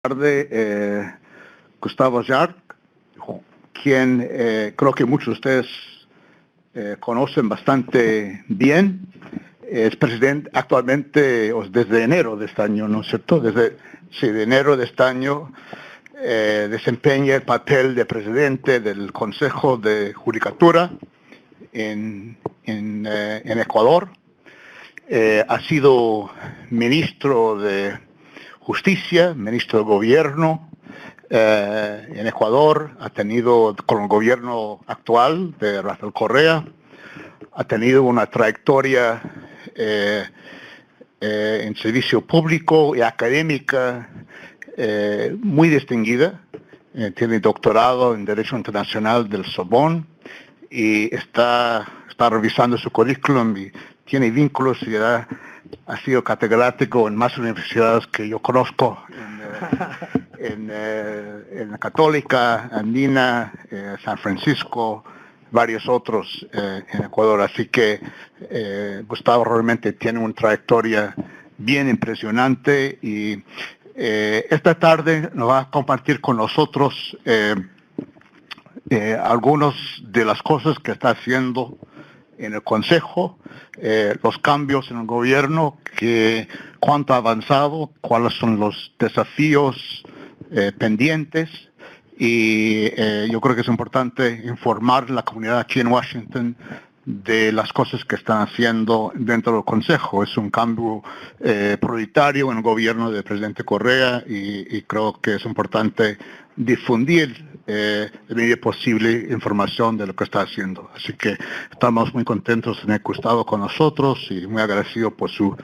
Tarde, Gustavo Yark, quien creo que muchos de ustedes conocen bastante bien. Es presidente actualmente, desde enero de este año, ¿no es cierto? De enero de este año desempeña el papel de presidente del Consejo de Judicatura en Ecuador. Ha sido ministro de Justicia, ministro de Gobierno en Ecuador, ha tenido con el gobierno actual de Rafael Correa, ha tenido una trayectoria en servicio público y académica muy distinguida. Tiene doctorado en Derecho Internacional del Sorbonne y está revisando su currículum y tiene vínculos y ha sido catedrático en más universidades que yo conozco, en la Católica, Andina, San Francisco, varios otros en Ecuador. Así que Gustavo realmente tiene una trayectoria bien impresionante y esta tarde nos va a compartir con nosotros algunas de las cosas que está haciendo en el Consejo, los cambios en el gobierno, cuánto ha avanzado, cuáles son los desafíos pendientes, y yo creo que es importante informar a la comunidad aquí en Washington de las cosas que están haciendo dentro del Consejo. Es un cambio prioritario en el gobierno del presidente Correa y creo que es importante difundir de medida posible información de lo que está haciendo. Así que estamos muy contentos de tener Gustavo con nosotros y muy agradecidos por su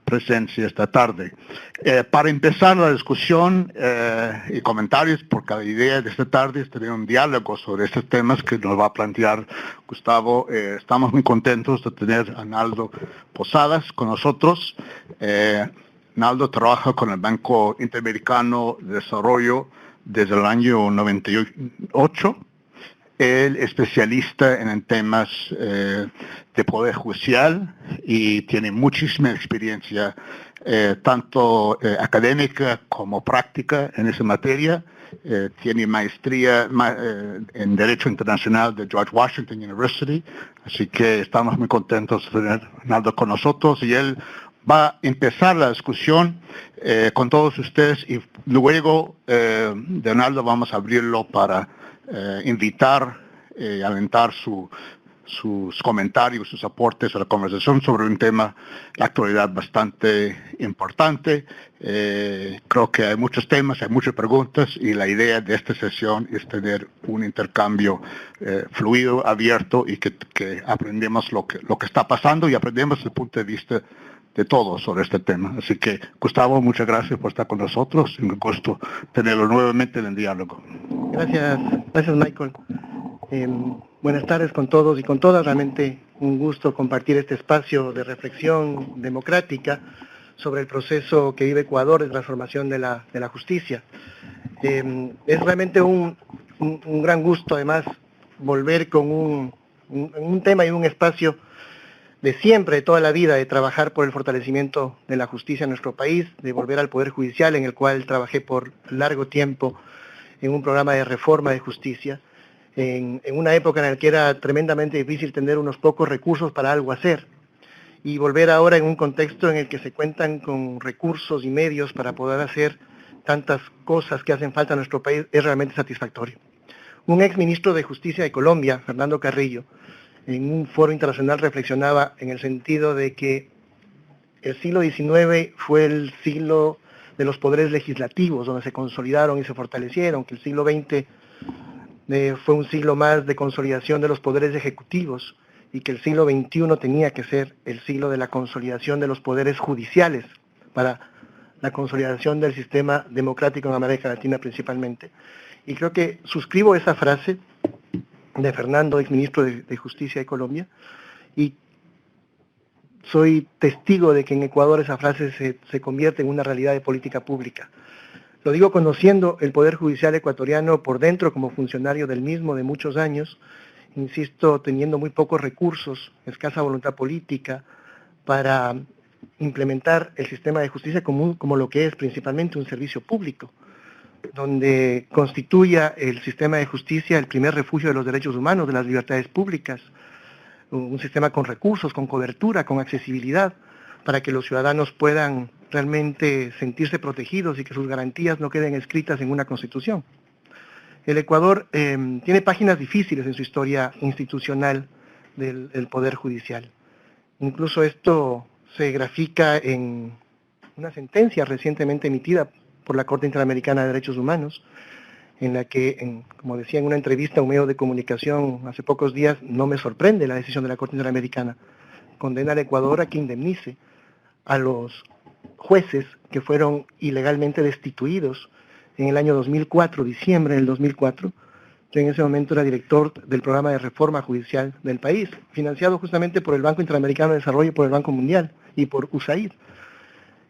presencia esta tarde. Para empezar la discusión y comentarios, porque la idea de esta tarde es tener un diálogo sobre estos temas que nos va a plantear Gustavo. Estamos muy contentos de tener a Naldo Posadas con nosotros. Naldo trabaja con el Banco Interamericano de Desarrollo desde el año 98. Él es especialista en temas de poder judicial y tiene muchísima experiencia, tanto académica como práctica en esa materia. Tiene maestría en Derecho Internacional de George Washington University, así que estamos muy contentos de tener a Naldo con nosotros y él va a empezar la discusión con todos ustedes y luego, Naldo, vamos a abrirlo para invitar y alentar sus comentarios, sus aportes a la conversación sobre un tema de actualidad bastante importante. Creo que hay muchos temas, hay muchas preguntas y la idea de esta sesión es tener un intercambio fluido, abierto y que aprendemos lo que está pasando y aprendemos el punto de vista de todos sobre este tema. Así que, Gustavo, muchas gracias por estar con nosotros. Es un gusto tenerlo nuevamente en el diálogo. Gracias, Michael. Buenas tardes con todos y con todas. Realmente un gusto compartir este espacio de reflexión democrática sobre el proceso que vive Ecuador de transformación de la justicia. Es realmente un gran gusto, además, volver con un tema y un espacio de siempre, de toda la vida, de trabajar por el fortalecimiento de la justicia en nuestro país, de volver al Poder Judicial, en el cual trabajé por largo tiempo en un programa de reforma de justicia, en una época en la que era tremendamente difícil tener unos pocos recursos para algo hacer, y volver ahora en un contexto en el que se cuentan con recursos y medios para poder hacer tantas cosas que hacen falta en nuestro país, es realmente satisfactorio. Un ex ministro de Justicia de Colombia, Fernando Carrillo, en un foro internacional reflexionaba en el sentido de que el siglo XIX fue el siglo de los poderes legislativos, donde se consolidaron y se fortalecieron, que el siglo XX fue un siglo más de consolidación de los poderes ejecutivos, y que el siglo XXI tenía que ser el siglo de la consolidación de los poderes judiciales, para la consolidación del sistema democrático en América Latina principalmente. Y creo que suscribo esa frase de Fernando, exministro de Justicia de Colombia, y soy testigo de que en Ecuador esa frase se convierte en una realidad de política pública. Lo digo conociendo el Poder Judicial ecuatoriano por dentro como funcionario del mismo de muchos años, insisto, teniendo muy pocos recursos, escasa voluntad política para implementar el sistema de justicia como lo que es principalmente un servicio público. donde constituya el sistema de justicia el primer refugio de los derechos humanos, de las libertades públicas, un sistema con recursos, con cobertura, con accesibilidad, para que los ciudadanos puedan realmente sentirse protegidos y que sus garantías no queden escritas en una constitución. El Ecuador tiene páginas difíciles en su historia institucional del Poder Judicial. Incluso esto se grafica en una sentencia recientemente emitida por la Corte Interamericana de Derechos Humanos, en la que, como decía en una entrevista a un medio de comunicación hace pocos días, no me sorprende la decisión de la Corte Interamericana, condena al Ecuador a que indemnice a los jueces que fueron ilegalmente destituidos en el año 2004, diciembre del 2004. Yo en ese momento era director del programa de reforma judicial del país, financiado justamente por el Banco Interamericano de Desarrollo, por el Banco Mundial y por USAID.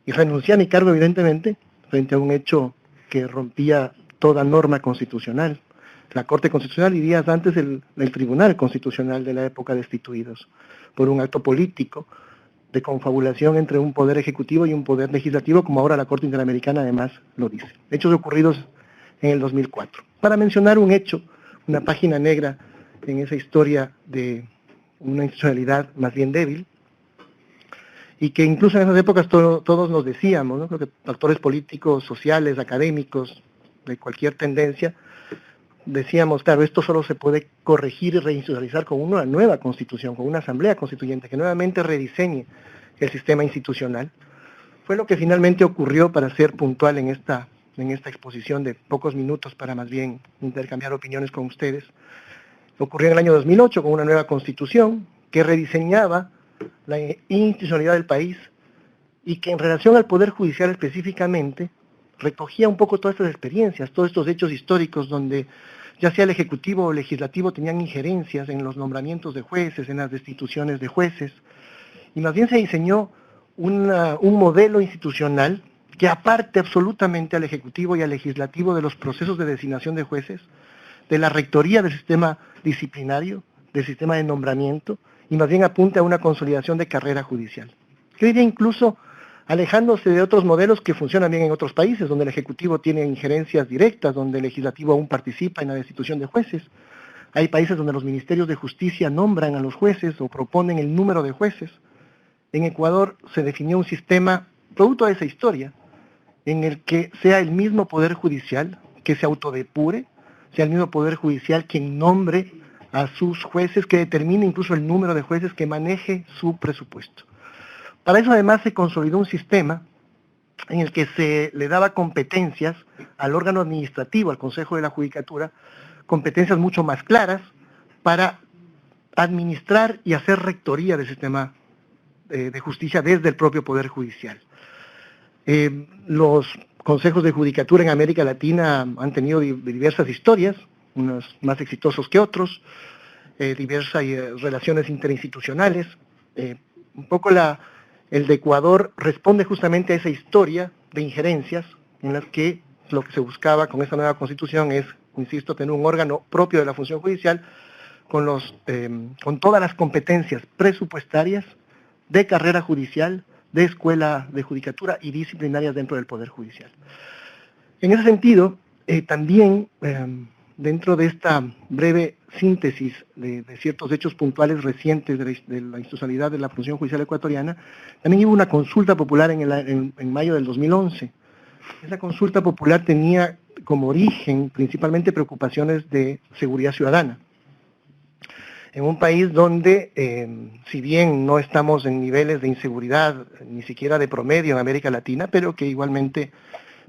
Y renuncié a mi cargo, evidentemente, frente a un hecho que rompía toda norma constitucional. La Corte Constitucional y días antes el Tribunal Constitucional de la época destituidos, por un acto político de confabulación entre un poder ejecutivo y un poder legislativo, como ahora la Corte Interamericana además lo dice. Hechos ocurridos en el 2004. Para mencionar un hecho, una página negra en esa historia de una institucionalidad más bien débil, y que incluso en esas épocas todos nos decíamos, ¿no? Creo que actores políticos, sociales, académicos, de cualquier tendencia, decíamos, claro, esto solo se puede corregir y reinstitucionalizar con una nueva constitución, con una asamblea constituyente que nuevamente rediseñe el sistema institucional. Fue lo que finalmente ocurrió, para ser puntual en esta exposición de pocos minutos, para más bien intercambiar opiniones con ustedes. Ocurrió en el año 2008 con una nueva constitución que rediseñaba la institucionalidad del país y que en relación al Poder Judicial específicamente recogía un poco todas estas experiencias, todos estos hechos históricos donde ya sea el Ejecutivo o el Legislativo tenían injerencias en los nombramientos de jueces, en las destituciones de jueces, y más bien se diseñó un modelo institucional que aparte absolutamente al Ejecutivo y al Legislativo de los procesos de designación de jueces, de la rectoría del sistema disciplinario, del sistema de nombramiento, y más bien apunta a una consolidación de carrera judicial. Yo diría incluso alejándose de otros modelos que funcionan bien en otros países, donde el Ejecutivo tiene injerencias directas, donde el Legislativo aún participa en la destitución de jueces. Hay países donde los ministerios de justicia nombran a los jueces o proponen el número de jueces. En Ecuador se definió un sistema, producto de esa historia, en el que sea el mismo Poder Judicial que se autodepure, sea el mismo Poder Judicial quien nombre a sus jueces, que determine incluso el número de jueces, que maneje su presupuesto. Para eso además se consolidó un sistema en el que se le daba competencias al órgano administrativo, al Consejo de la Judicatura, competencias mucho más claras para administrar y hacer rectoría del sistema de justicia desde el propio Poder Judicial. Los consejos de judicatura en América Latina han tenido diversas historias, unos más exitosos que otros, diversas relaciones interinstitucionales. Un poco el de Ecuador responde justamente a esa historia de injerencias en las que lo que se buscaba con esta nueva constitución es, insisto, tener un órgano propio de la función judicial con todas las competencias presupuestarias, de carrera judicial, de escuela de judicatura y disciplinarias dentro del Poder Judicial. En ese sentido, también dentro de esta breve síntesis de ciertos hechos puntuales recientes de la institucionalidad de la función judicial ecuatoriana, también hubo una consulta popular en mayo del 2011. Esa consulta popular tenía como origen principalmente preocupaciones de seguridad ciudadana. En un país donde, si bien no estamos en niveles de inseguridad, ni siquiera de promedio en América Latina, pero que igualmente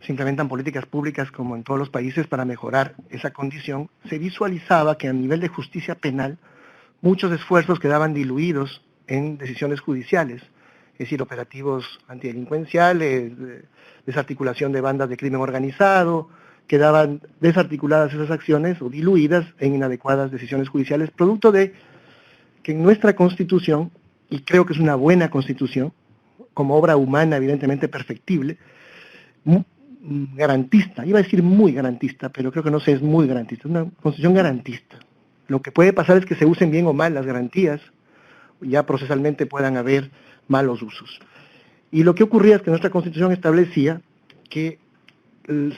se implementan políticas públicas como en todos los países para mejorar esa condición, se visualizaba que a nivel de justicia penal muchos esfuerzos quedaban diluidos en decisiones judiciales, es decir, operativos antidelincuenciales, desarticulación de bandas de crimen organizado, quedaban desarticuladas esas acciones o diluidas en inadecuadas decisiones judiciales, producto de que en nuestra Constitución, y creo que es una buena Constitución, como obra humana evidentemente perfectible, garantista, iba a decir muy garantista, pero creo que no sé, es muy garantista, es una Constitución garantista. Lo que puede pasar es que se usen bien o mal las garantías, ya procesalmente puedan haber malos usos. Y lo que ocurría es que nuestra Constitución establecía que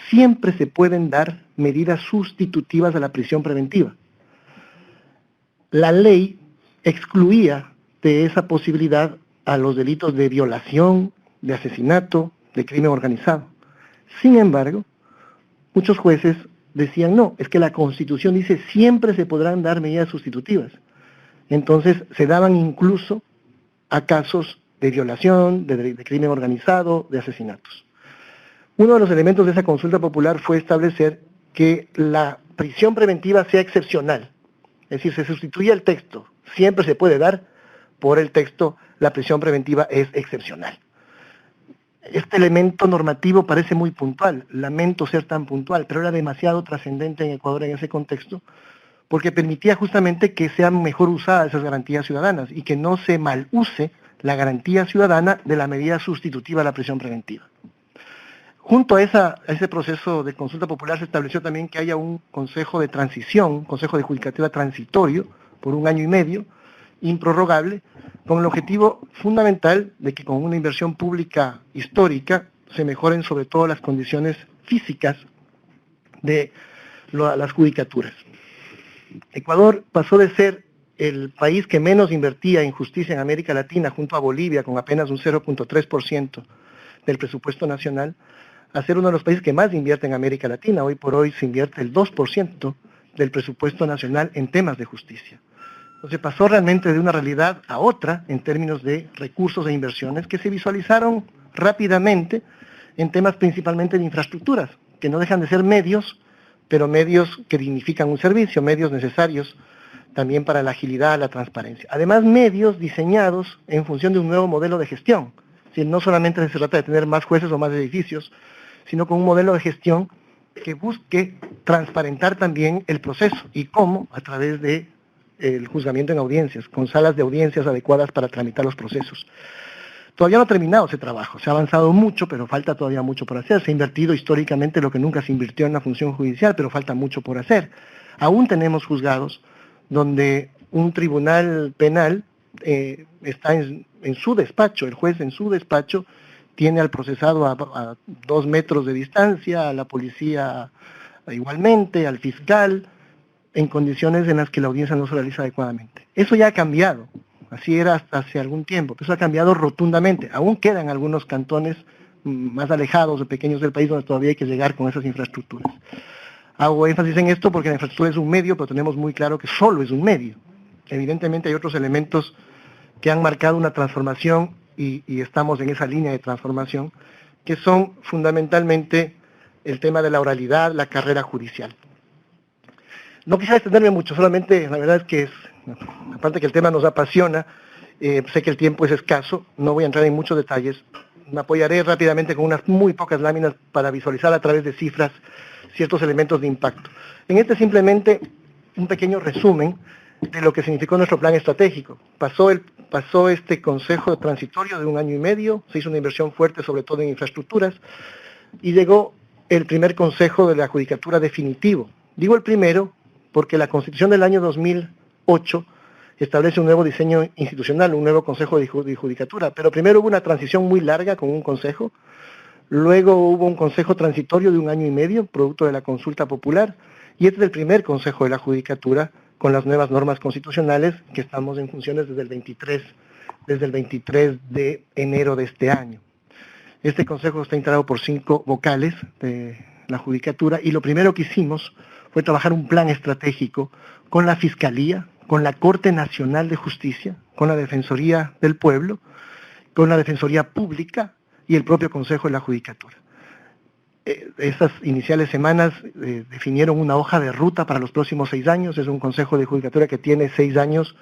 siempre se pueden dar medidas sustitutivas a la prisión preventiva. La ley excluía de esa posibilidad a los delitos de violación, de asesinato, de crimen organizado. Sin embargo, muchos jueces decían, no, es que la Constitución dice siempre se podrán dar medidas sustitutivas. Entonces se daban incluso a casos de violación, de crimen organizado, de asesinatos. Uno de los elementos de esa consulta popular fue establecer que la prisión preventiva sea excepcional. Es decir, se sustituye el texto, siempre se puede dar, por el texto, la prisión preventiva es excepcional. Este elemento normativo parece muy puntual, lamento ser tan puntual, pero era demasiado trascendente en Ecuador en ese contexto, porque permitía justamente que sean mejor usadas esas garantías ciudadanas y que no se maluse la garantía ciudadana de la medida sustitutiva a la prisión preventiva. Junto a ese proceso de consulta popular se estableció también que haya un consejo de transición, un consejo de judicatura transitorio, por 1 año y medio, improrrogable, con el objetivo fundamental de que con una inversión pública histórica se mejoren sobre todo las condiciones físicas de las judicaturas. Ecuador pasó de ser el país que menos invertía en justicia en América Latina, junto a Bolivia, con apenas un 0.3% del presupuesto nacional, a ser uno de los países que más invierte en América Latina. Hoy por hoy se invierte el 2% del presupuesto nacional en temas de justicia. Entonces pasó realmente de una realidad a otra en términos de recursos e inversiones que se visualizaron rápidamente en temas principalmente de infraestructuras, que no dejan de ser medios, pero medios que dignifican un servicio, medios necesarios también para la agilidad, la transparencia. Además, medios diseñados en función de un nuevo modelo de gestión. Es decir, no solamente se trata de tener más jueces o más edificios, sino con un modelo de gestión que busque transparentar también el proceso. ¿Y cómo? A través de el juzgamiento en audiencias, con salas de audiencias adecuadas para tramitar los procesos. Todavía no ha terminado ese trabajo, se ha avanzado mucho, pero falta todavía mucho por hacer. Se ha invertido históricamente lo que nunca se invirtió en la función judicial, pero falta mucho por hacer. Aún tenemos juzgados donde un tribunal penal está en su despacho, el juez en su despacho tiene al procesado a 2 metros de distancia, a la policía igualmente, al fiscal, en condiciones en las que la audiencia no se realiza adecuadamente. Eso ya ha cambiado, así era hasta hace algún tiempo, pero eso ha cambiado rotundamente. Aún quedan algunos cantones más alejados o pequeños del país donde todavía hay que llegar con esas infraestructuras. Hago énfasis en esto porque la infraestructura es un medio, pero tenemos muy claro que solo es un medio. Evidentemente hay otros elementos que han marcado una transformación y estamos en esa línea de transformación, que son fundamentalmente el tema de la oralidad, la carrera judicial. No quisiera extenderme mucho, solamente la verdad es que aparte que el tema nos apasiona, sé que el tiempo es escaso, no voy a entrar en muchos detalles, me apoyaré rápidamente con unas muy pocas láminas para visualizar a través de cifras ciertos elementos de impacto. En simplemente un pequeño resumen de lo que significó nuestro plan estratégico. Pasó este consejo transitorio de 1 año y medio, se hizo una inversión fuerte sobre todo en infraestructuras, y llegó el primer consejo de la judicatura definitivo. Digo el primero porque la Constitución del año 2008 establece un nuevo diseño institucional, un nuevo consejo de judicatura, pero primero hubo una transición muy larga con un consejo, luego hubo un consejo transitorio de 1 año y medio, producto de la consulta popular, y este es el primer consejo de la judicatura con las nuevas normas constitucionales que estamos en funciones desde el 23 de enero de este año. Este consejo está integrado por 5 vocales de la judicatura y lo primero que hicimos fue trabajar un plan estratégico con la Fiscalía, con la Corte Nacional de Justicia, con la Defensoría del Pueblo, con la Defensoría Pública y el propio Consejo de la Judicatura. Esas iniciales semanas definieron una hoja de ruta para los próximos 6 años. Es un Consejo de Judicatura que tiene 6 años,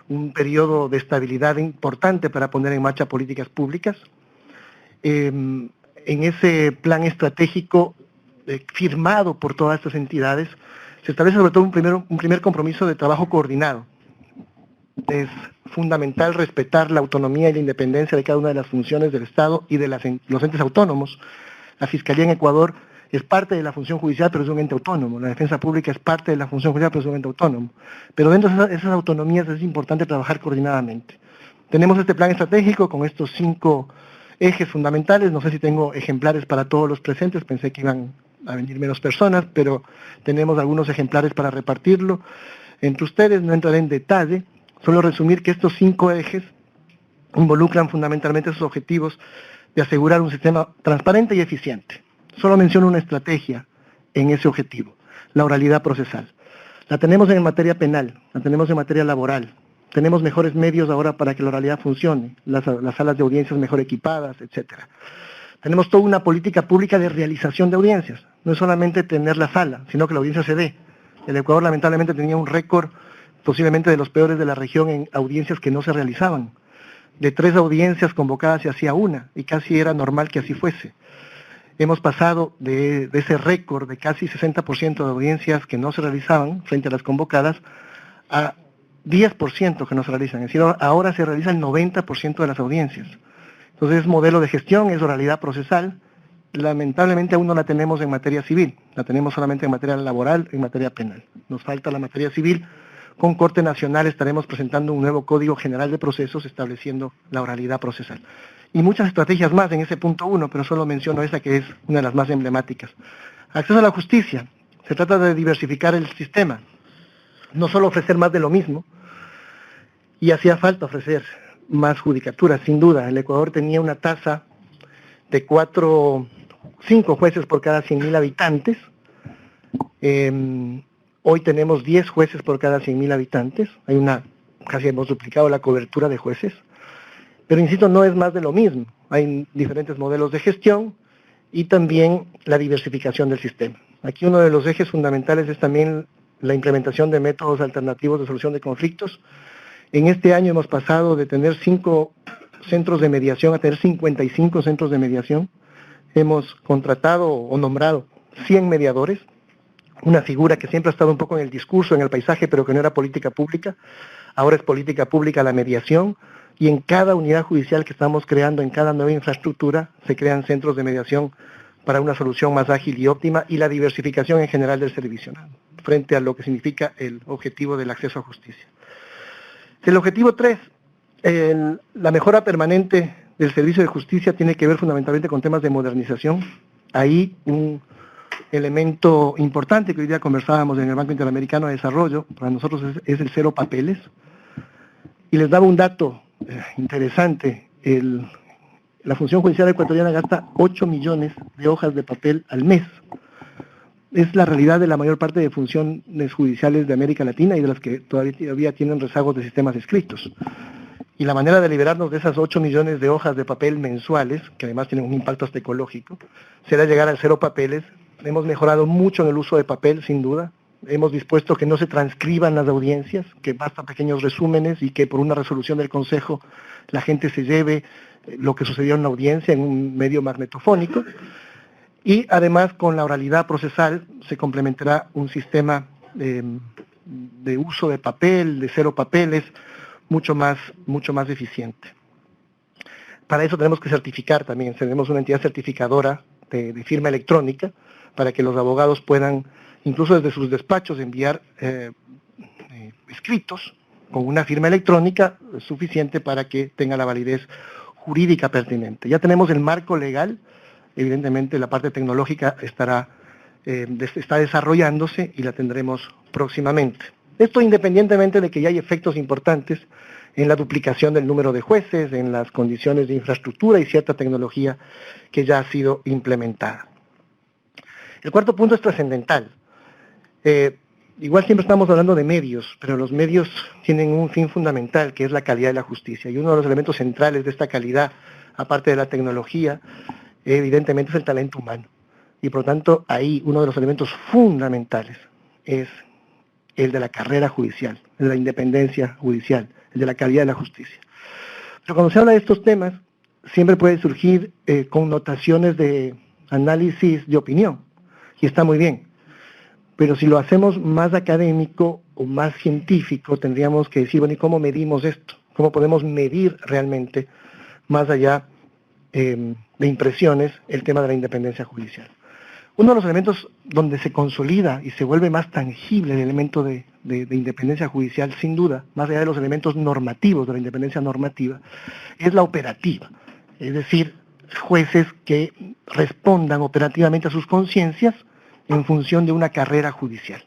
un periodo de estabilidad importante para poner en marcha políticas públicas. En ese plan estratégico firmado por todas estas entidades, se establece sobre todo un primer compromiso de trabajo coordinado. Es fundamental respetar la autonomía y la independencia de cada una de las funciones del Estado y de los entes autónomos. La Fiscalía en Ecuador es parte de la función judicial, pero es un ente autónomo. La Defensa Pública es parte de la función judicial, pero es un ente autónomo. Pero dentro de esas autonomías es importante trabajar coordinadamente. Tenemos este plan estratégico con estos 5 ejes fundamentales. No sé si tengo ejemplares para todos los presentes, pensé que iban a venir menos personas, pero tenemos algunos ejemplares para repartirlo entre ustedes. No entraré en detalle, solo resumir que estos 5 ejes involucran fundamentalmente sus objetivos de asegurar un sistema transparente y eficiente. Solo menciono una estrategia en ese objetivo, la oralidad procesal. La tenemos en materia penal, la tenemos en materia laboral, tenemos mejores medios ahora para que la oralidad funcione, las salas de audiencias mejor equipadas, etc. Tenemos toda una política pública de realización de audiencias, no es solamente tener la sala, sino que la audiencia se dé. El Ecuador lamentablemente tenía un récord posiblemente de los peores de la región en audiencias que no se realizaban. De 3 audiencias convocadas se hacía una, y casi era normal que así fuese. Hemos pasado de ese récord de casi 60% de audiencias que no se realizaban frente a las convocadas a 10% que no se realizan. Es decir, ahora se realiza el 90% de las audiencias. Entonces es modelo de gestión, es oralidad procesal. Lamentablemente aún no la tenemos en materia civil, la tenemos solamente en materia laboral, en materia penal. Nos falta la materia civil. Con Corte Nacional estaremos presentando un nuevo Código General de Procesos estableciendo la oralidad procesal. Y muchas estrategias más en ese punto 1, pero solo menciono esa que es una de las más emblemáticas. Acceso a la justicia. Se trata de diversificar el sistema, no solo ofrecer más de lo mismo, y hacía falta ofrecer más judicaturas, sin duda. El Ecuador tenía una tasa de 5 jueces por cada 100.000 habitantes. Hoy tenemos 10 jueces por cada 100.000 habitantes. Casi hemos duplicado la cobertura de jueces. Pero insisto, no es más de lo mismo. Hay diferentes modelos de gestión y también la diversificación del sistema. Aquí uno de los ejes fundamentales es también la implementación de métodos alternativos de solución de conflictos. En este año hemos pasado de tener 5 centros de mediación a tener 55 centros de mediación. Hemos contratado o nombrado 100 mediadores, una figura que siempre ha estado un poco en el discurso, en el paisaje, pero que no era política pública. Ahora es política pública la mediación, y en cada unidad judicial que estamos creando, en cada nueva infraestructura, se crean centros de mediación para una solución más ágil y óptima, y la diversificación en general del servicio, ¿no?, frente a lo que significa el objetivo del acceso a justicia. El objetivo 3, la mejora permanente del servicio de justicia, tiene que ver fundamentalmente con temas de modernización. Ahí un elemento importante que hoy día conversábamos en el Banco Interamericano de Desarrollo, para nosotros es el 0 papeles. Y les daba un dato interesante. La función judicial ecuatoriana gasta 8 millones de hojas de papel al mes. Es la realidad de la mayor parte de funciones judiciales de América Latina y de las que todavía tienen rezagos de sistemas escritos. Y la manera de liberarnos de esas 8 millones de hojas de papel mensuales, que además tienen un impacto hasta ecológico, será llegar al 0 papeles. Hemos mejorado mucho en el uso de papel, sin duda. Hemos dispuesto que no se transcriban las audiencias, que basta pequeños resúmenes y que por una resolución del Consejo la gente se lleve lo que sucedió en la audiencia en un medio magnetofónico. Y además con la oralidad procesal se complementará un sistema de uso de papel, de 0 papeles, mucho más eficiente. Para eso tenemos que certificar también. Tenemos una entidad certificadora de firma electrónica para que los abogados puedan, incluso desde sus despachos, enviar escritos con una firma electrónica suficiente para que tenga la validez jurídica pertinente. Ya tenemos el marco legal. Evidentemente la parte tecnológica está desarrollándose y la tendremos próximamente. Esto independientemente de que ya hay efectos importantes en la duplicación del número de jueces, en las condiciones de infraestructura y cierta tecnología que ya ha sido implementada. El cuarto punto es trascendental. Igual siempre estamos hablando de medios, pero los medios tienen un fin fundamental, que es la calidad de la justicia. Y uno de los elementos centrales de esta calidad, aparte de la tecnología, evidentemente es el talento humano. Y por lo tanto, ahí uno de los elementos fundamentales es el de la carrera judicial, el de la independencia judicial, el de la calidad de la justicia. Pero cuando se habla de estos temas, siempre puede surgir connotaciones de análisis de opinión, y está muy bien. Pero si lo hacemos más académico o más científico, tendríamos que decir, bueno, ¿y cómo medimos esto? ¿Cómo podemos medir realmente, más allá de impresiones, el tema de la independencia judicial? Uno de los elementos donde se consolida y se vuelve más tangible el elemento de independencia judicial, sin duda, más allá de los elementos normativos de la independencia normativa, es la operativa. Es decir, jueces que respondan operativamente a sus conciencias en función de una carrera judicial.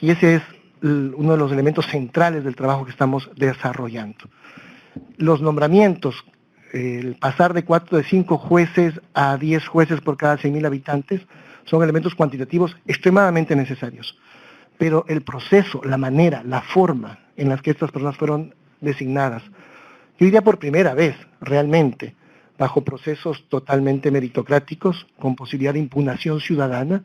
Y ese es uno de los elementos centrales del trabajo que estamos desarrollando. Los nombramientos, el pasar de 5 jueces a 10 jueces por cada 100.000 habitantes, son elementos cuantitativos extremadamente necesarios. Pero el proceso, la manera, la forma en las que estas personas fueron designadas, yo diría por primera vez, realmente, bajo procesos totalmente meritocráticos, con posibilidad de impugnación ciudadana,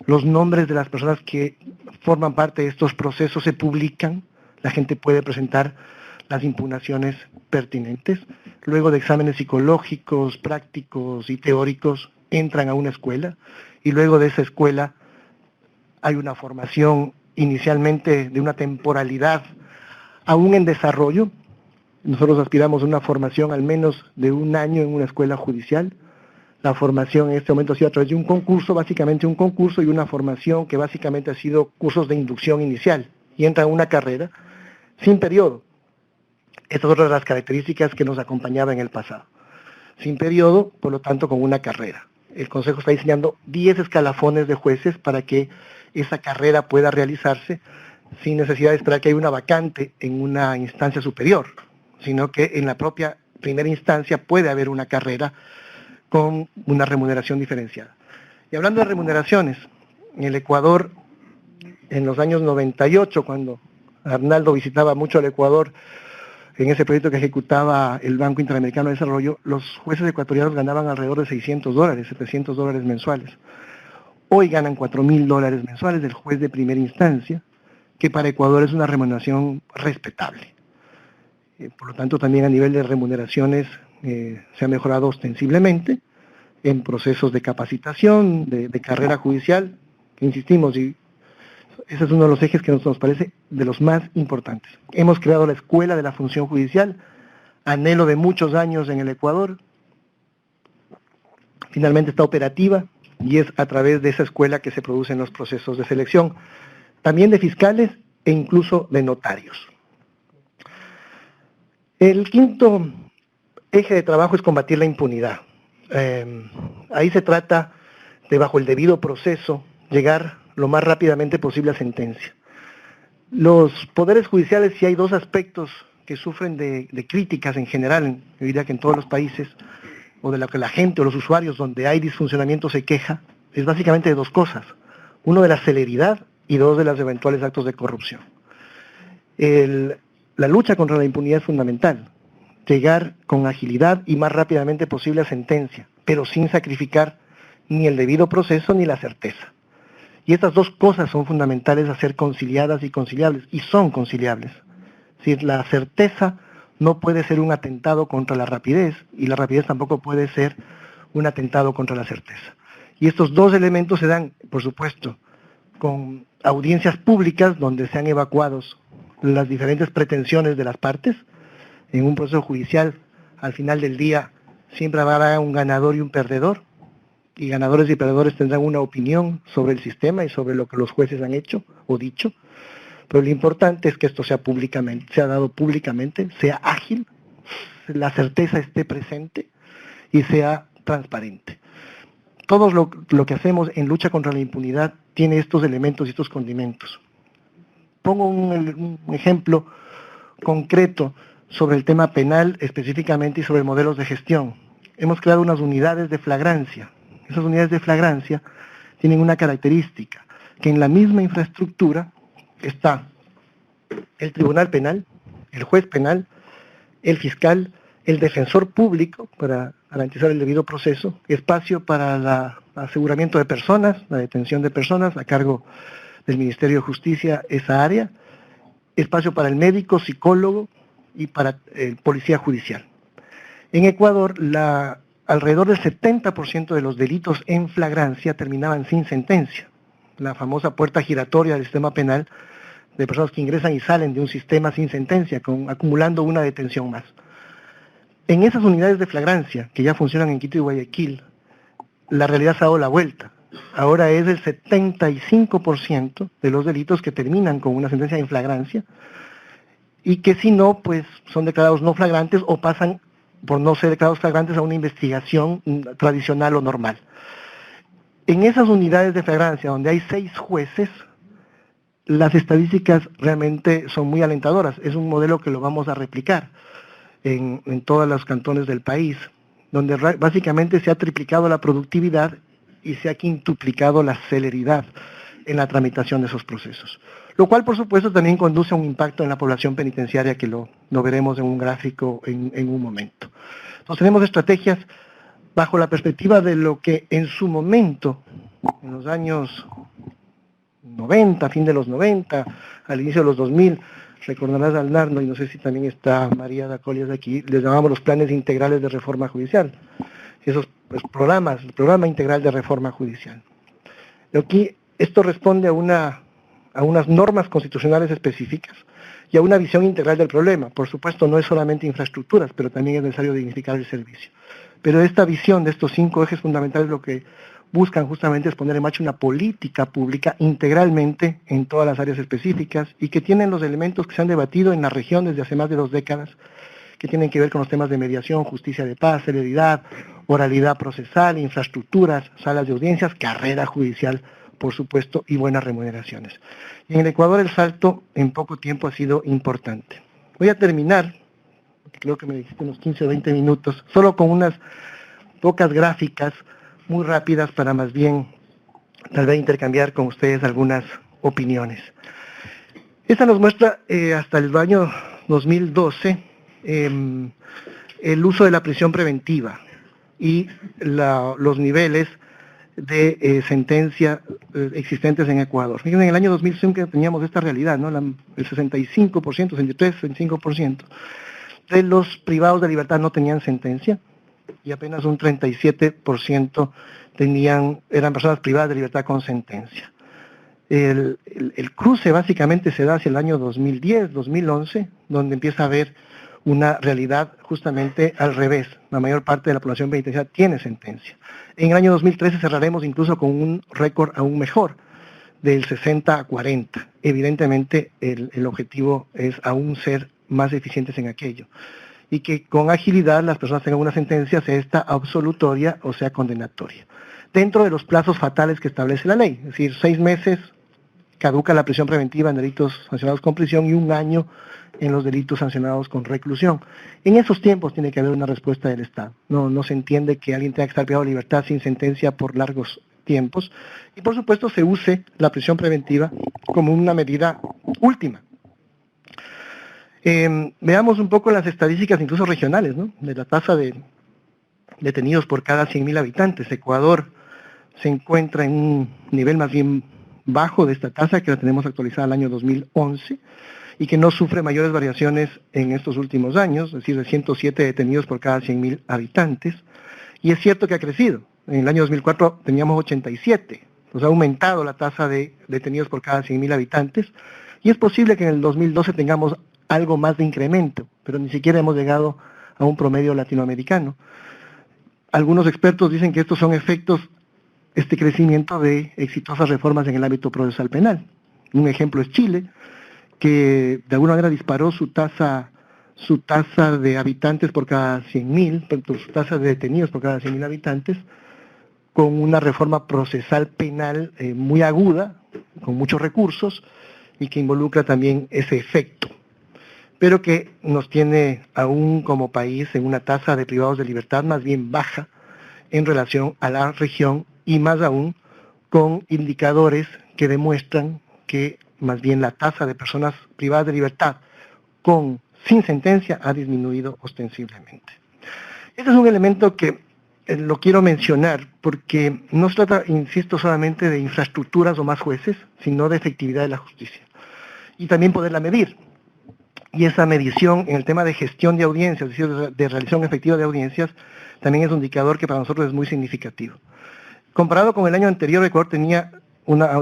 los nombres de las personas que forman parte de estos procesos se publican, la gente puede presentar las impugnaciones pertinentes, luego de exámenes psicológicos, prácticos y teóricos, entran a una escuela, y luego de esa escuela hay una formación inicialmente de una temporalidad aún en desarrollo. Nosotros aspiramos a una formación al menos de 1 año en una escuela judicial. La formación en este momento ha sido a través de un concurso, básicamente un concurso, y una formación que básicamente ha sido cursos de inducción inicial, y entra en una carrera sin periodo. Esta es otra de las características que nos acompañaba en el pasado. Sin periodo, por lo tanto, con una carrera. El Consejo está diseñando 10 escalafones de jueces para que esa carrera pueda realizarse sin necesidad de esperar que haya una vacante en una instancia superior, sino que en la propia primera instancia puede haber una carrera con una remuneración diferenciada. Y hablando de remuneraciones, en el Ecuador, en los años 98, cuando Arnaldo visitaba mucho el Ecuador, en ese proyecto que ejecutaba el Banco Interamericano de Desarrollo, los jueces ecuatorianos ganaban alrededor de $600, $700 mensuales. Hoy ganan $4.000 mensuales del juez de primera instancia, que para Ecuador es una remuneración respetable. Por lo tanto, también a nivel de remuneraciones se ha mejorado ostensiblemente en procesos de capacitación, de carrera judicial, que insistimos, y ese es uno de los ejes que nos parece de los más importantes. Hemos creado la Escuela de la Función Judicial, anhelo de muchos años en el Ecuador, finalmente está operativa, y es a través de esa escuela que se producen los procesos de selección, también de fiscales e incluso de notarios. El quinto eje de trabajo es combatir la impunidad. Ahí se trata de, bajo el debido proceso, llegar lo más rápidamente posible a sentencia. Los poderes judiciales, sí hay 2 aspectos que sufren de críticas en general, yo diría que en todos los países, o de lo que la gente o los usuarios donde hay disfuncionamiento se queja, es básicamente de 2 cosas. Uno, de la celeridad, y 2, de los eventuales actos de corrupción. La lucha contra la impunidad es fundamental, llegar con agilidad y más rápidamente posible a sentencia, pero sin sacrificar ni el debido proceso ni la certeza. Y estas 2 cosas son fundamentales a ser conciliadas y conciliables, y son conciliables. Es decir, la certeza no puede ser un atentado contra la rapidez, y la rapidez tampoco puede ser un atentado contra la certeza. Y estos 2 elementos se dan, por supuesto, con audiencias públicas donde sean evacuados las diferentes pretensiones de las partes. En un proceso judicial, al final del día, siempre habrá un ganador y un perdedor, y ganadores y perdedores tendrán una opinión sobre el sistema y sobre lo que los jueces han hecho o dicho, pero lo importante es que esto sea dado públicamente, sea ágil, la certeza esté presente y sea transparente. Todo lo que hacemos en lucha contra la impunidad tiene estos elementos y estos condimentos. Pongo un ejemplo concreto sobre el tema penal específicamente y sobre modelos de gestión. Hemos creado unas unidades de flagrancia. Esas unidades de flagrancia tienen una característica, que en la misma infraestructura está el tribunal penal, el juez penal, el fiscal, el defensor público para garantizar el debido proceso, espacio para el aseguramiento de personas, la detención de personas a cargo del Ministerio de Justicia, esa área, espacio para el médico, psicólogo y para el policía judicial. En Ecuador, alrededor del 70% de los delitos en flagrancia terminaban sin sentencia. La famosa puerta giratoria del sistema penal, de personas que ingresan y salen de un sistema sin sentencia, acumulando una detención más. En esas unidades de flagrancia, que ya funcionan en Quito y Guayaquil, la realidad se ha dado la vuelta. Ahora es el 75% de los delitos que terminan con una sentencia en flagrancia, y que si no, pues son declarados no flagrantes o pasan por no ser declarados flagrantes, a una investigación tradicional o normal. En esas unidades de flagrancia, donde hay 6 jueces, las estadísticas realmente son muy alentadoras. Es un modelo que lo vamos a replicar en todos los cantones del país, donde básicamente se ha triplicado la productividad y se ha quintuplicado la celeridad en la tramitación de esos procesos. Lo cual, por supuesto, también conduce a un impacto en la población penitenciaria, que lo veremos en un gráfico en un momento. Entonces tenemos estrategias bajo la perspectiva de lo que en su momento, en los años 90, fin de los 90, al inicio de los 2000, recordarás al Narno, y no sé si también está María Dacolias aquí, les llamamos los planes integrales de reforma judicial. Esos programas, el programa integral de reforma judicial. Aquí esto responde a unas normas constitucionales específicas y a una visión integral del problema. Por supuesto, no es solamente infraestructuras, pero también es necesario dignificar el servicio. Pero esta visión de estos 5 ejes fundamentales lo que buscan justamente es poner en marcha una política pública integralmente en todas las áreas específicas y que tienen los elementos que se han debatido en la región desde hace más de 2 décadas, que tienen que ver con los temas de mediación, justicia de paz, celeridad, oralidad procesal, infraestructuras, salas de audiencias, carrera judicial, por supuesto, y buenas remuneraciones. Y en el Ecuador el salto en poco tiempo ha sido importante. Voy a terminar, porque creo que me dijiste unos 15 o 20 minutos, solo con unas pocas gráficas muy rápidas para más bien tal vez intercambiar con ustedes algunas opiniones. Esta nos muestra hasta el año 2012 el uso de la prisión preventiva y los niveles de sentencia existentes en Ecuador. Fíjense, en el año 2005 teníamos esta realidad, ¿no? El 65%, 63, 65% de los privados de libertad no tenían sentencia y apenas un 37% eran personas privadas de libertad con sentencia. El cruce básicamente se da hacia el año 2010, 2011, donde empieza a haber una realidad justamente al revés. La mayor parte de la población penitenciaria tiene sentencia. En el año 2013 cerraremos incluso con un récord aún mejor, del 60 a 40. Evidentemente el objetivo es aún ser más eficientes en aquello. Y que con agilidad las personas tengan una sentencia, sea esta absolutoria o sea condenatoria. Dentro de los plazos fatales que establece la ley, es decir, 6 meses caduca la prisión preventiva en delitos sancionados con prisión y 1 año en los delitos sancionados con reclusión. En esos tiempos tiene que haber una respuesta del Estado. No se entiende que alguien tenga que estar privado de libertad sin sentencia por largos tiempos. Y por supuesto se use la prisión preventiva como una medida última. Veamos un poco las estadísticas incluso regionales, ¿no? De la tasa de detenidos por cada 100.000 habitantes. Ecuador se encuentra en un nivel más bien bajo de esta tasa, que la tenemos actualizada al año 2011, y que no sufre mayores variaciones en estos últimos años, es decir, de 107 detenidos por cada 100.000 habitantes. Y es cierto que ha crecido. En el año 2004 teníamos 87, pues ha aumentado la tasa de detenidos por cada 100.000 habitantes, y es posible que en el 2012 tengamos algo más de incremento, pero ni siquiera hemos llegado a un promedio latinoamericano. Algunos expertos dicen que estos son efectos, este crecimiento de exitosas reformas en el ámbito procesal penal. Un ejemplo es Chile, que de alguna manera disparó su tasa de habitantes por cada 100.000, su tasa de detenidos por cada 100.000 habitantes, con una reforma procesal penal muy aguda, con muchos recursos, y que involucra también ese efecto, pero que nos tiene aún como país en una tasa de privados de libertad más bien baja en relación a la región, y más aún con indicadores que demuestran que más bien la tasa de personas privadas de libertad sin sentencia ha disminuido ostensiblemente. Este es un elemento que lo quiero mencionar porque no se trata, insisto, solamente de infraestructuras o más jueces, sino de efectividad de la justicia. Y también poderla medir. Y esa medición en el tema de gestión de audiencias, es decir, de realización efectiva de audiencias, también es un indicador que para nosotros es muy significativo. Comparado con el año anterior, Ecuador tenía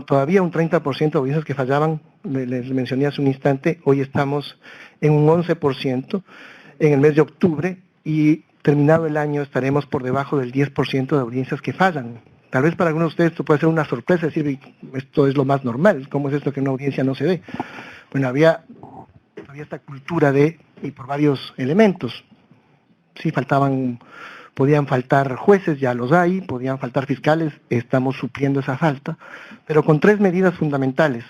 todavía un 30% de audiencias que fallaban, les mencioné hace un instante, hoy estamos en un 11% en el mes de octubre, y terminado el año estaremos por debajo del 10% de audiencias que fallan. Tal vez para algunos de ustedes esto puede ser una sorpresa, decir, esto es lo más normal, ¿cómo es esto que una audiencia no se dé? Bueno, había esta cultura y por varios elementos. sí podían faltar jueces, ya los hay, podían faltar fiscales, estamos supliendo esa falta, pero con 3 medidas fundamentales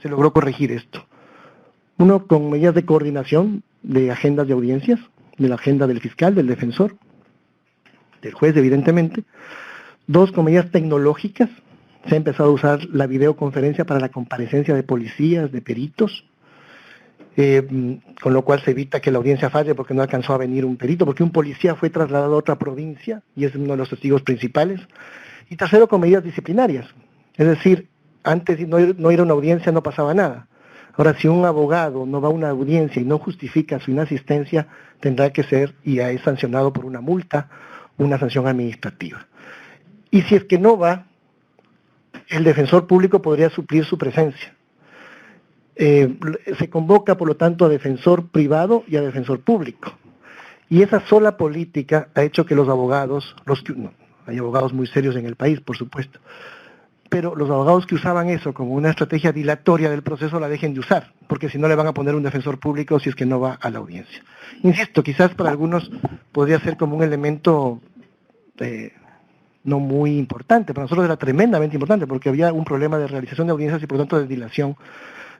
se logró corregir esto. Uno, con medidas de coordinación de agendas de audiencias, de la agenda del fiscal, del defensor, del juez, evidentemente. 2, con medidas tecnológicas. Se ha empezado a usar la videoconferencia para la comparecencia de policías, de peritos, con lo cual se evita que la audiencia falle porque no alcanzó a venir un perito, porque un policía fue trasladado a otra provincia y es uno de los testigos principales. Y tercero, con medidas disciplinarias. Es decir, antes no ir a una audiencia no pasaba nada. Ahora, si un abogado no va a una audiencia y no justifica su inasistencia, tendrá que ser y es sancionado por una multa, una sanción administrativa. Y si es que no va, el defensor público podría suplir su presencia. Se convoca, por lo tanto, a defensor privado y a defensor público. Y esa sola política ha hecho que los abogados, hay abogados muy serios en el país, por supuesto, pero los abogados que usaban eso como una estrategia dilatoria del proceso la dejen de usar, porque si no le van a poner un defensor público si es que no va a la audiencia. Insisto, quizás para algunos podría ser como un elemento no muy importante, para nosotros era tremendamente importante, porque había un problema de realización de audiencias y por lo tanto de dilación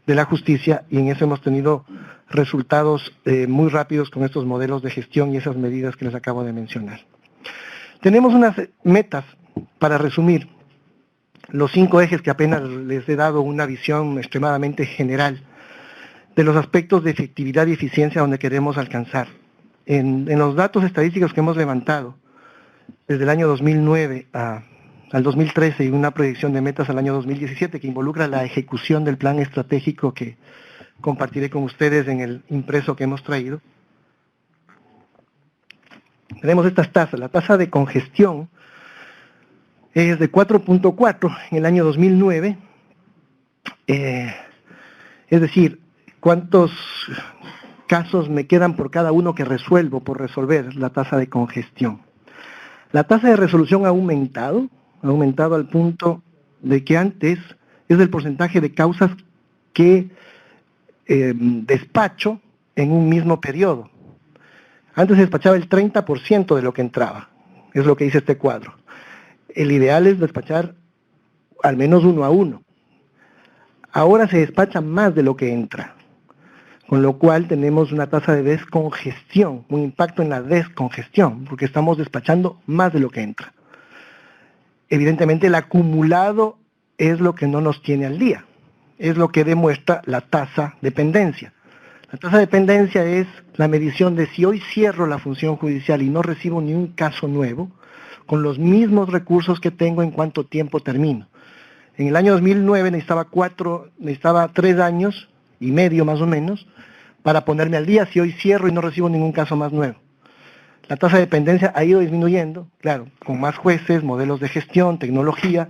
de la justicia, y en eso hemos tenido resultados muy rápidos con estos modelos de gestión y esas medidas que les acabo de mencionar. Tenemos unas metas, para resumir, los 5 ejes que apenas les he dado una visión extremadamente general de los aspectos de efectividad y eficiencia donde queremos alcanzar. En los datos estadísticos que hemos levantado, desde el año 2009 al 2013 y una proyección de metas al año 2017 que involucra la ejecución del plan estratégico que compartiré con ustedes en el impreso que hemos traído. Tenemos estas tasas. La tasa de congestión es de 4.4 en el año 2009, es decir, ¿cuántos casos me quedan por cada uno que resuelvo por resolver la tasa de congestión? La tasa de resolución ha aumentado al punto de que antes es el porcentaje de causas que despacho en un mismo periodo. Antes se despachaba el 30% de lo que entraba, es lo que dice este cuadro. El ideal es despachar al menos 1 a 1. Ahora se despacha más de lo que entra, con lo cual tenemos una tasa de descongestión, un impacto en la descongestión, porque estamos despachando más de lo que entra. Evidentemente el acumulado es lo que no nos tiene al día, es lo que demuestra la tasa de pendencia. La tasa de pendencia es la medición de si hoy cierro la función judicial y no recibo ni un caso nuevo, con los mismos recursos que tengo, en cuánto tiempo termino. En el año 2009 necesitaba 3 años y medio más o menos para ponerme al día si hoy cierro y no recibo ningún caso más nuevo. La tasa de dependencia ha ido disminuyendo, claro, con más jueces, modelos de gestión, tecnología,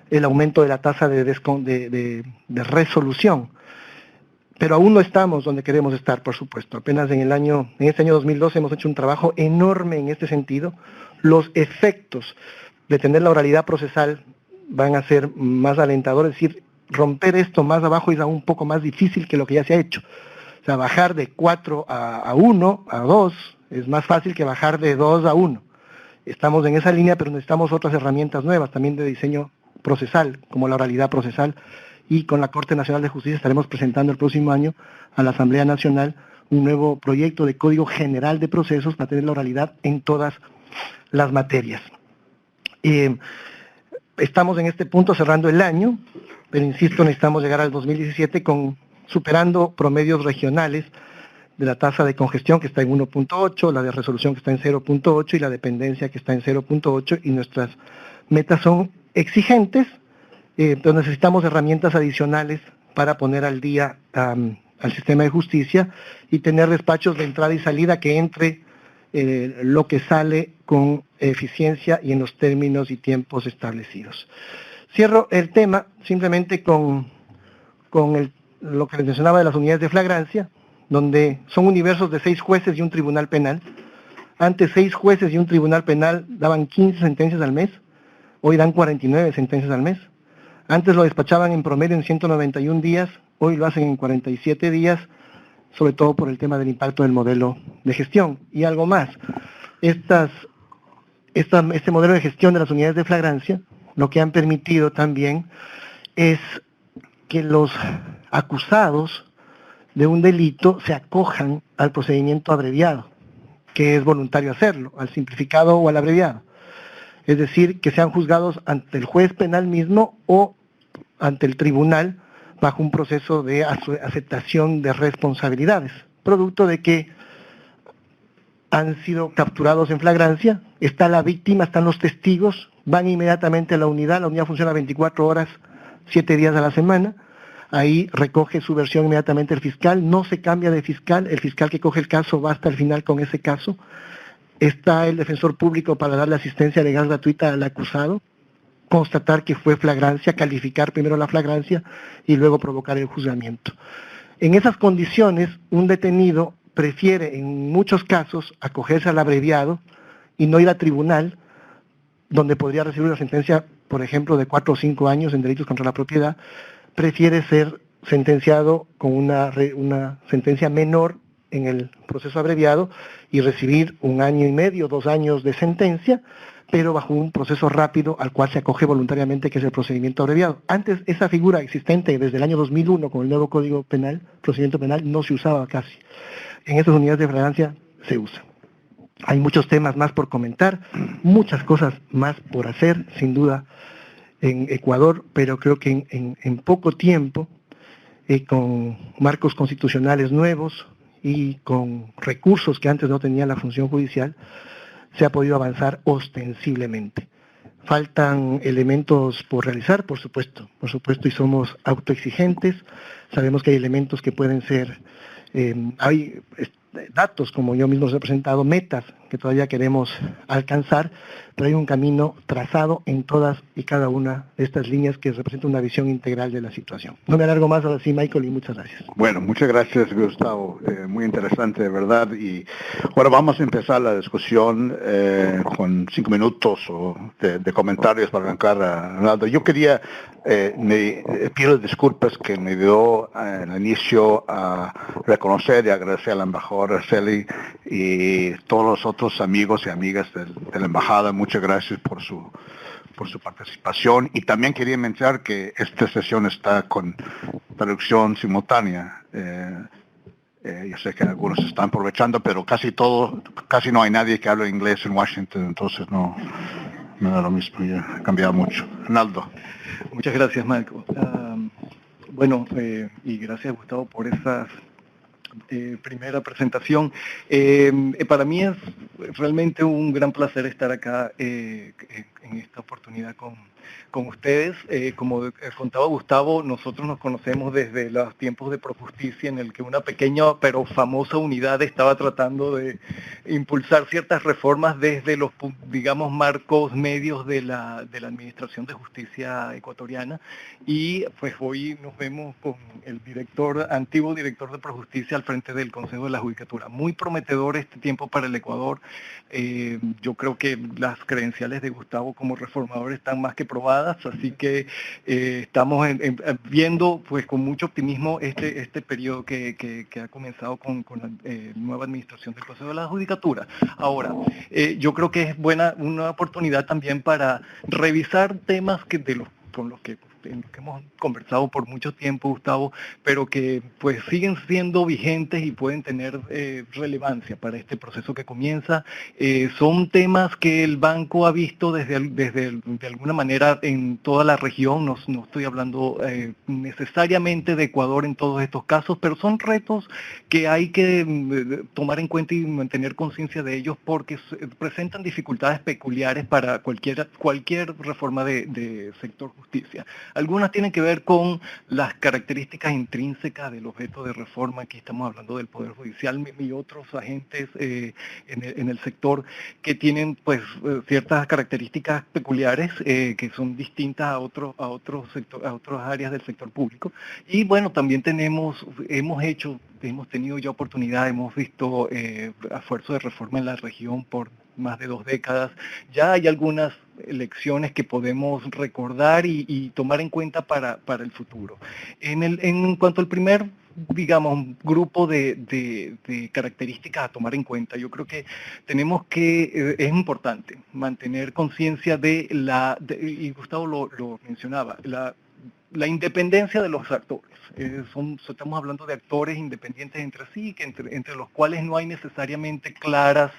el aumento de la tasa de resolución. Pero aún no estamos donde queremos estar, por supuesto. Apenas en este año 2012 hemos hecho un trabajo enorme en este sentido. Los efectos de tener la oralidad procesal van a ser más alentadores, es decir, romper esto más abajo es aún un poco más difícil que lo que ya se ha hecho. O sea, bajar de 4 a 1, a 2, es más fácil que bajar de 2 a 1. Estamos en esa línea, pero necesitamos otras herramientas nuevas, también de diseño procesal, como la oralidad procesal, y con la Corte Nacional de Justicia estaremos presentando el próximo año a la Asamblea Nacional un nuevo proyecto de Código General de Procesos para tener la oralidad en todas las materias. Estamos en este punto cerrando el año, pero insisto, necesitamos llegar al 2017 superando promedios regionales de la tasa de congestión que está en 1.8, la de resolución que está en 0.8 y la dependencia que está en 0.8, y nuestras metas son exigentes, pero necesitamos herramientas adicionales para poner al día al sistema de justicia y tener despachos de entrada y salida que entre lo que sale con eficiencia y en los términos y tiempos establecidos. Cierro el tema simplemente con lo que les mencionaba de las unidades de flagrancia, donde son universos de 6 jueces y un tribunal penal. Antes 6 jueces y un tribunal penal daban 15 sentencias al mes, hoy dan 49 sentencias al mes. Antes lo despachaban en promedio en 191 días, hoy lo hacen en 47 días, sobre todo por el tema del impacto del modelo de gestión. Y algo más, este modelo de gestión de las unidades de flagrancia, lo que han permitido también es que los acusados de un delito se acojan al procedimiento abreviado, que es voluntario hacerlo, al simplificado o al abreviado. Es decir, que sean juzgados ante el juez penal mismo o ante el tribunal bajo un proceso de aceptación de responsabilidades, producto de que han sido capturados en flagrancia, está la víctima, están los testigos, van inmediatamente a la unidad funciona 24 horas, 7 días a la semana, ahí recoge su versión inmediatamente el fiscal, no se cambia de fiscal, el fiscal que coge el caso va hasta el final con ese caso, está el defensor público para darle asistencia legal gratuita al acusado, constatar que fue flagrancia, calificar primero la flagrancia y luego provocar el juzgamiento. En esas condiciones, un detenido prefiere en muchos casos acogerse al abreviado y no ir a tribunal, donde podría recibir una sentencia, por ejemplo, de 4 o 5 años en delitos contra la propiedad, prefiere ser sentenciado con una sentencia menor en el proceso abreviado y recibir 1 año y medio, 2 años de sentencia, pero bajo un proceso rápido al cual se acoge voluntariamente, que es el procedimiento abreviado. Antes, esa figura existente desde el año 2001 con el nuevo Código Penal, procedimiento penal, no se usaba casi. En estas unidades de flagrancia se usa. Hay muchos temas más por comentar, muchas cosas más por hacer, sin duda, en Ecuador, pero creo que en poco tiempo, con marcos constitucionales nuevos y con recursos que antes no tenía la función judicial, se ha podido avanzar ostensiblemente. Faltan elementos por realizar, por supuesto, y somos autoexigentes, sabemos que hay elementos que pueden ser, hay datos, como yo mismo os he presentado, metas que todavía queremos alcanzar, pero hay un camino trazado en todas y cada una de estas líneas que representan una visión integral de la situación. No me alargo más, ahora sí, Michael, y muchas gracias. Bueno, muchas gracias, Gustavo. Muy interesante, de verdad. Y ahora vamos a empezar la discusión con 5 minutos de comentarios para arrancar a Ronaldo. Yo quería, pido disculpas que me dio al inicio a reconocer y agradecer al embajador Arceli y todos los otros amigos y amigas de la embajada. Muchas gracias por su participación, y también quería mencionar que esta sesión está con traducción simultánea. Yo sé que algunos están aprovechando, pero casi no hay nadie que hable inglés en Washington, entonces no da lo mismo, ya ha cambiado mucho. Ronaldo. Muchas gracias, Marco. Y gracias, Gustavo, por esa primera presentación. Para mí es realmente un gran placer estar acá en esta oportunidad con ustedes. Como contaba Gustavo, nosotros nos conocemos desde los tiempos de Projusticia, en el que una pequeña pero famosa unidad estaba tratando de impulsar ciertas reformas desde los, digamos, marcos medios de la Administración de Justicia ecuatoriana, y pues hoy nos vemos con el antiguo director de Projusticia al frente del Consejo de la Judicatura. Muy prometedor este tiempo para el Ecuador. Yo creo que las credenciales de Gustavo como reformador están más que probadas, así que estamos viendo pues con mucho optimismo este periodo que ha comenzado con la nueva administración del Consejo de la Judicatura. Ahora, yo creo que es una oportunidad también para revisar temas con los que hemos conversado por mucho tiempo, Gustavo, pero que pues siguen siendo vigentes y pueden tener relevancia para este proceso que comienza. Son temas que el banco ha visto de alguna manera en toda la región. No estoy hablando necesariamente de Ecuador en todos estos casos, pero son retos que hay que tomar en cuenta y mantener conciencia de ellos, porque presentan dificultades peculiares para cualquier reforma de sector justicia. Algunas tienen que ver con las características intrínsecas del objeto de reforma. Aquí estamos hablando del Poder Judicial y otros agentes en el sector que tienen pues ciertas características peculiares que son distintas a otras áreas del sector público. Y bueno, también hemos tenido ya oportunidad, hemos visto esfuerzos de reforma en la región por más de 2 décadas. Ya hay algunas lecciones que podemos recordar y tomar en cuenta para el futuro. En cuanto al primer digamos, un grupo de características a tomar en cuenta. Yo creo que tenemos que, es importante mantener conciencia y Gustavo lo mencionaba, la independencia de los actores. Estamos hablando de actores independientes entre sí, entre los cuales no hay necesariamente claras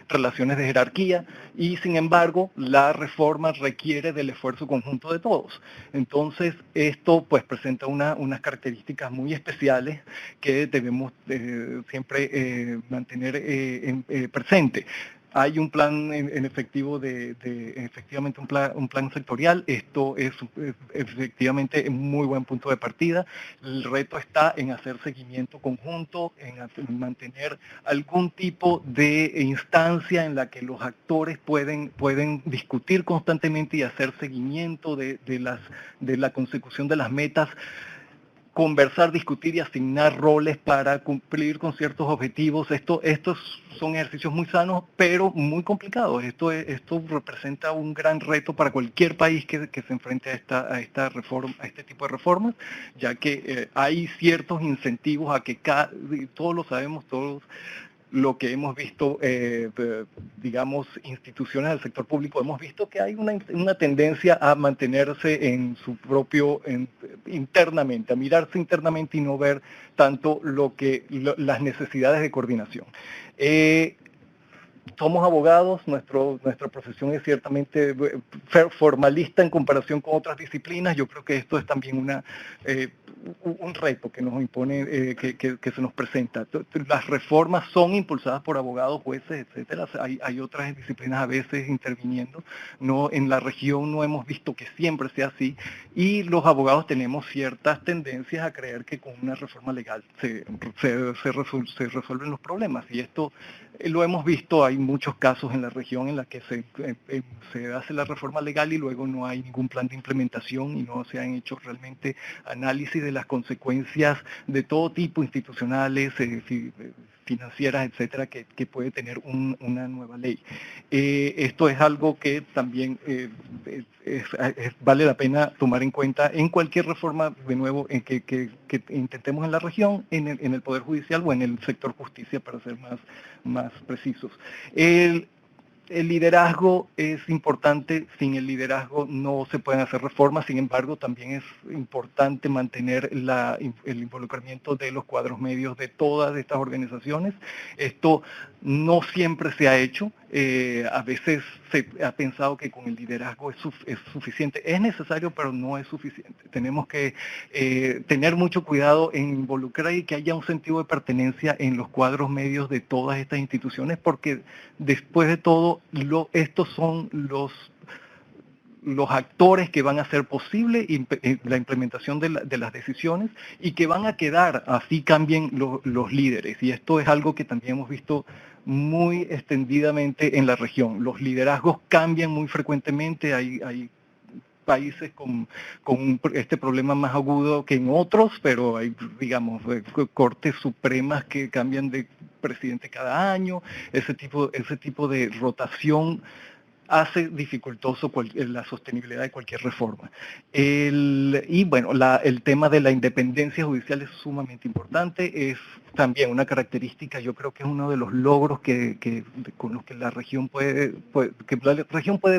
relaciones de jerarquía, y sin embargo la reforma requiere del esfuerzo conjunto de todos. Entonces esto pues presenta unas características muy especiales que debemos siempre mantener presente. Hay un plan en efectivo efectivamente un plan sectorial. Esto es efectivamente un muy buen punto de partida. El reto está en hacer seguimiento conjunto, en mantener algún tipo de instancia en la que los actores pueden discutir constantemente y hacer seguimiento de la consecución de las metas, conversar, discutir y asignar roles para cumplir con ciertos objetivos. Estos son ejercicios muy sanos, pero muy complicados. Esto representa un gran reto para cualquier país que se enfrente a esta reforma, a este tipo de reformas, ya que hay ciertos incentivos a que todos lo sabemos, todos lo que hemos visto, digamos, instituciones del sector público, hemos visto que hay una tendencia a mantenerse en su propio, internamente, a mirarse internamente y no ver tanto las necesidades de coordinación. Somos abogados, nuestra profesión es ciertamente formalista en comparación con otras disciplinas. Yo creo que esto es también un reto que nos impone, que se nos presenta. Las reformas son impulsadas por abogados, jueces, etcétera. Hay otras disciplinas a veces interviniendo. En la región no hemos visto que siempre sea así, y los abogados tenemos ciertas tendencias a creer que con una reforma legal se resuelven los problemas, y esto lo hemos visto. Hay muchos casos en la región en la que se hace la reforma legal y luego no hay ningún plan de implementación y no se han hecho realmente análisis de las consecuencias de todo tipo, institucionales, financieras, etcétera, que puede tener una nueva ley. Esto es algo que también vale la pena tomar en cuenta en cualquier reforma, de nuevo, en que intentemos en la región, en el Poder Judicial o en el sector justicia, para ser más precisos. El liderazgo es importante. Sin el liderazgo no se pueden hacer reformas. Sin embargo, también es importante mantener el involucramiento de los cuadros medios de todas estas organizaciones. Esto no siempre se ha hecho. A veces se ha pensado que con el liderazgo es suficiente. Es necesario, pero no es suficiente. Tenemos que tener mucho cuidado en involucrar y que haya un sentido de pertenencia en los cuadros medios de todas estas instituciones, porque después de todo, estos son los actores que van a hacer posible la implementación de las decisiones, y que van a quedar, así cambien los líderes. Y esto es algo que también hemos visto muy extendidamente en la región. Los liderazgos cambian muy frecuentemente. Hay países con este problema más agudo que en otros, pero hay, digamos, cortes supremas que cambian de presidente cada año. Ese tipo de rotación hace dificultoso la sostenibilidad de cualquier reforma. Y bueno, el tema de la independencia judicial es sumamente importante. Es también una característica, yo creo que es uno de los logros con los que la región puede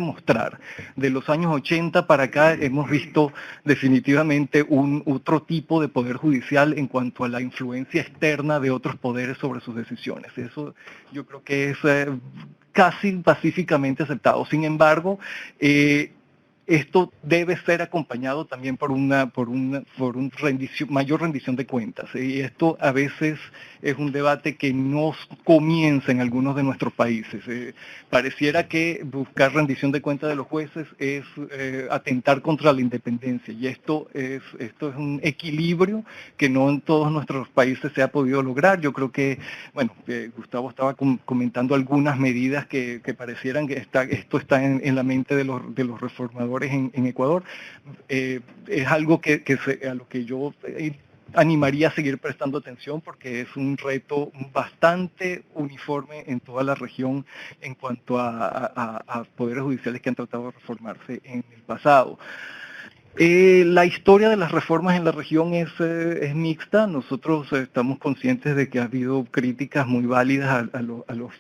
mostrar. De los años 80 para acá hemos visto definitivamente otro tipo de poder judicial en cuanto a la influencia externa de otros poderes sobre sus decisiones. Eso yo creo que es casi pacíficamente aceptado. Sin embargo, esto debe ser acompañado también por mayor rendición de cuentas. Y esto a veces es un debate que no comienza en algunos de nuestros países. Pareciera que buscar rendición de cuentas de los jueces es atentar contra la independencia. Y esto es un equilibrio que no en todos nuestros países se ha podido lograr. Yo creo que, bueno, Gustavo estaba comentando algunas medidas que parecieran que esto está en la mente de los reformadores en Ecuador. Es algo a lo que yo animaría a seguir prestando atención, porque es un reto bastante uniforme en toda la región en cuanto a poderes judiciales que han tratado de reformarse en el pasado. La historia de las reformas en la región es mixta. Nosotros estamos conscientes de que ha habido críticas muy válidas a los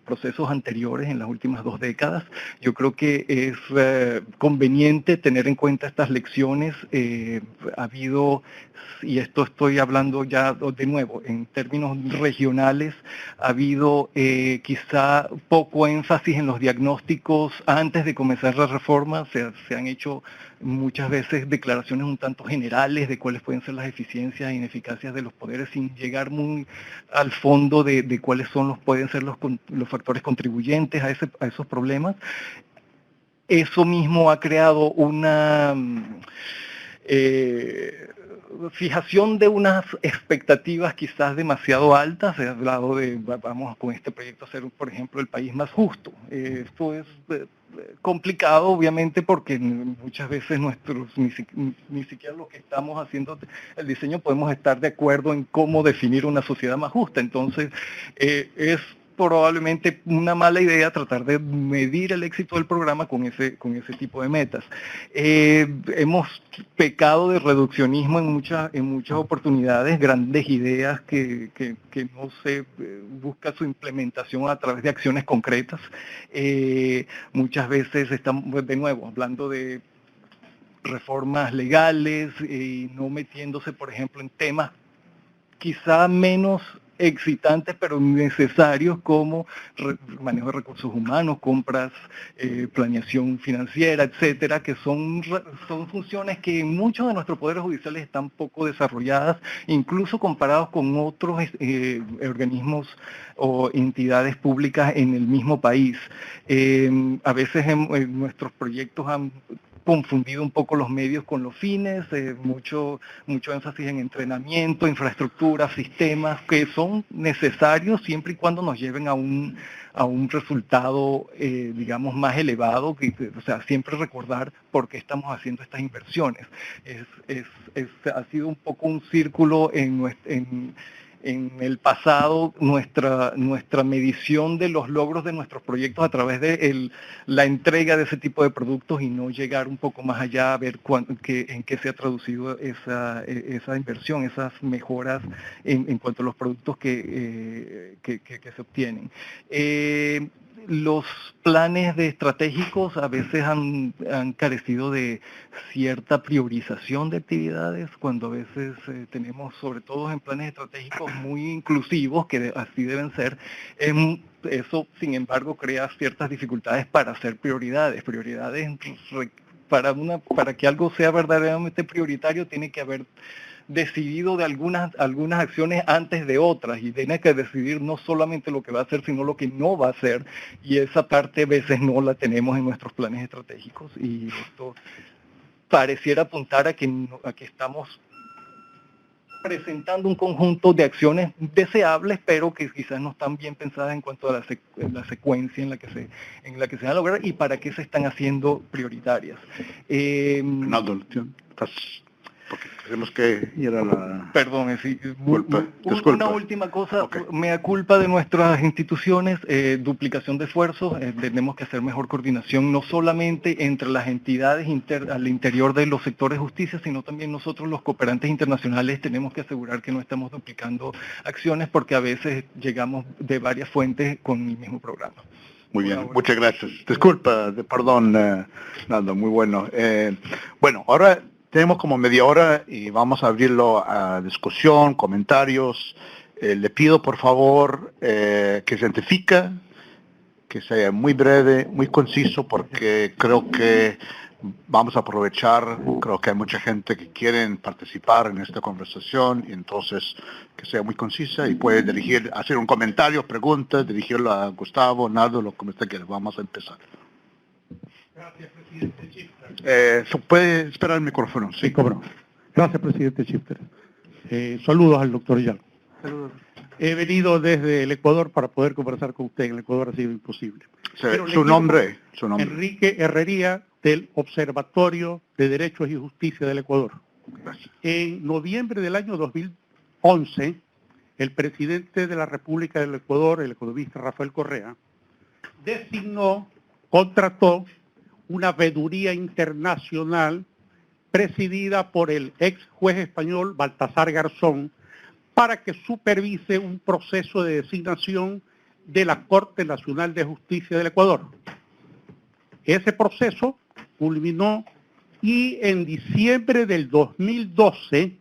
procesos anteriores en las últimas 2 décadas. Yo creo que es conveniente tener en cuenta estas lecciones. Ha habido, y esto estoy hablando ya de nuevo, en términos regionales, ha habido quizá poco énfasis en los diagnósticos antes de comenzar la reforma. Se han hecho muchas veces declaraciones un tanto generales de cuáles pueden ser las eficiencias e ineficacias de los poderes sin llegar muy al fondo de cuáles pueden ser los factores contribuyentes a esos problemas. Eso mismo ha creado una fijación de unas expectativas quizás demasiado altas. Se ha hablado de, vamos con este proyecto a ser, por ejemplo, el país más justo. Esto es complicado, obviamente, porque muchas veces ni siquiera lo que estamos haciendo el diseño podemos estar de acuerdo en cómo definir una sociedad más justa. Entonces, es probablemente una mala idea tratar de medir el éxito del programa con ese tipo de metas. Hemos pecado de reduccionismo en muchas oportunidades, grandes ideas que no se busca su implementación a través de acciones concretas. Muchas veces estamos, de nuevo, hablando de reformas legales y no metiéndose, por ejemplo, en temas quizá menos excitantes pero necesarios como manejo de recursos humanos, compras, planeación financiera, etcétera, que son funciones que en muchos de nuestros poderes judiciales están poco desarrolladas, incluso comparados con otros organismos o entidades públicas en el mismo país. A veces nuestros proyectos han confundido un poco los medios con los fines, mucho énfasis en entrenamiento, infraestructura, sistemas que son necesarios siempre y cuando nos lleven a un resultado, digamos, más elevado, o sea, siempre recordar por qué estamos haciendo estas inversiones. Ha sido un poco un círculo en el pasado, nuestra medición de los logros de nuestros proyectos a través de la entrega de ese tipo de productos y no llegar un poco más allá a ver en qué se ha traducido esa inversión, esas mejoras en cuanto a los productos que se obtienen. Los planes estratégicos a veces han carecido de cierta priorización de actividades, cuando a veces tenemos, sobre todo en planes estratégicos muy inclusivos, que así deben ser. Eso, sin embargo, crea ciertas dificultades para hacer prioridades. Para que algo sea verdaderamente prioritario, tiene que haber decidido de algunas acciones antes de otras, y tiene que decidir no solamente lo que va a hacer, sino lo que no va a hacer, y esa parte a veces no la tenemos en nuestros planes estratégicos, y esto pareciera apuntar a que estamos presentando un conjunto de acciones deseables, pero que quizás no están bien pensadas en cuanto a la secuencia en la que se van a lograr y para qué se están haciendo prioritarias. Fernando, porque tenemos que ir a la... Perdón, sí, disculpa. Una última cosa, okay. Mea culpa de nuestras instituciones, duplicación de esfuerzos. Tenemos que hacer mejor coordinación, no solamente entre las entidades al interior de los sectores de justicia, sino también nosotros los cooperantes internacionales tenemos que asegurar que no estamos duplicando acciones, porque a veces llegamos de varias fuentes con el mismo programa. Muy bien, muchas gracias. Disculpa, perdón, Nando, muy bueno. Bueno, ahora tenemos como media hora y vamos a abrirlo a discusión, comentarios. Le pido, por favor, que se identifique, que sea muy breve, muy conciso, porque creo que vamos a aprovechar, creo que hay mucha gente que quiere participar en esta conversación, y entonces que sea muy concisa y puede hacer un comentario, pregunta, dirigirlo a Gustavo, Nando, lo que usted quiera. Vamos a empezar. Gracias, presidente Chifter. ¿Puede esperar el micrófono? Sí, cómo no. Gracias, presidente Chifter. Saludos al doctor Yang. Saludos. He venido desde el Ecuador para poder conversar con usted. En el Ecuador ha sido imposible. Su nombre. Enrique Herrería, del Observatorio de Derechos y Justicia del Ecuador. Gracias. En noviembre del año 2011, el presidente de la República del Ecuador, el economista Rafael Correa, contrató una veeduría internacional presidida por el ex juez español Baltasar Garzón, para que supervise un proceso de designación de la Corte Nacional de Justicia del Ecuador. Ese proceso culminó y en diciembre del 2012,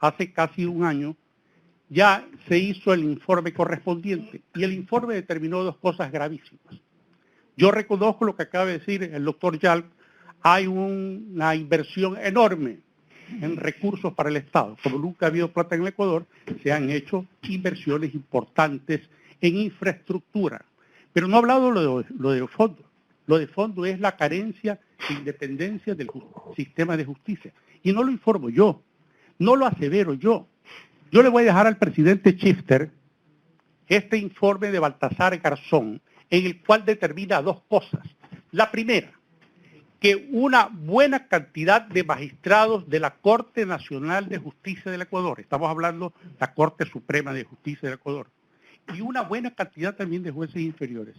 hace casi un año, ya se hizo el informe correspondiente y el informe determinó dos cosas gravísimas. Yo reconozco lo que acaba de decir el doctor Yalp, hay una inversión enorme en recursos para el Estado. Como nunca ha habido plata en el Ecuador, se han hecho inversiones importantes en infraestructura. Pero no he hablado lo de fondo. Lo de fondo es la carencia de independencia del sistema de justicia. Y no lo informo yo, no lo asevero yo. Yo le voy a dejar al presidente Shifter este informe de Baltasar Garzón, en el cual determina dos cosas. La primera, que una buena cantidad de magistrados de la Corte Nacional de Justicia del Ecuador, estamos hablando de la Corte Suprema de Justicia del Ecuador, y una buena cantidad también de jueces inferiores,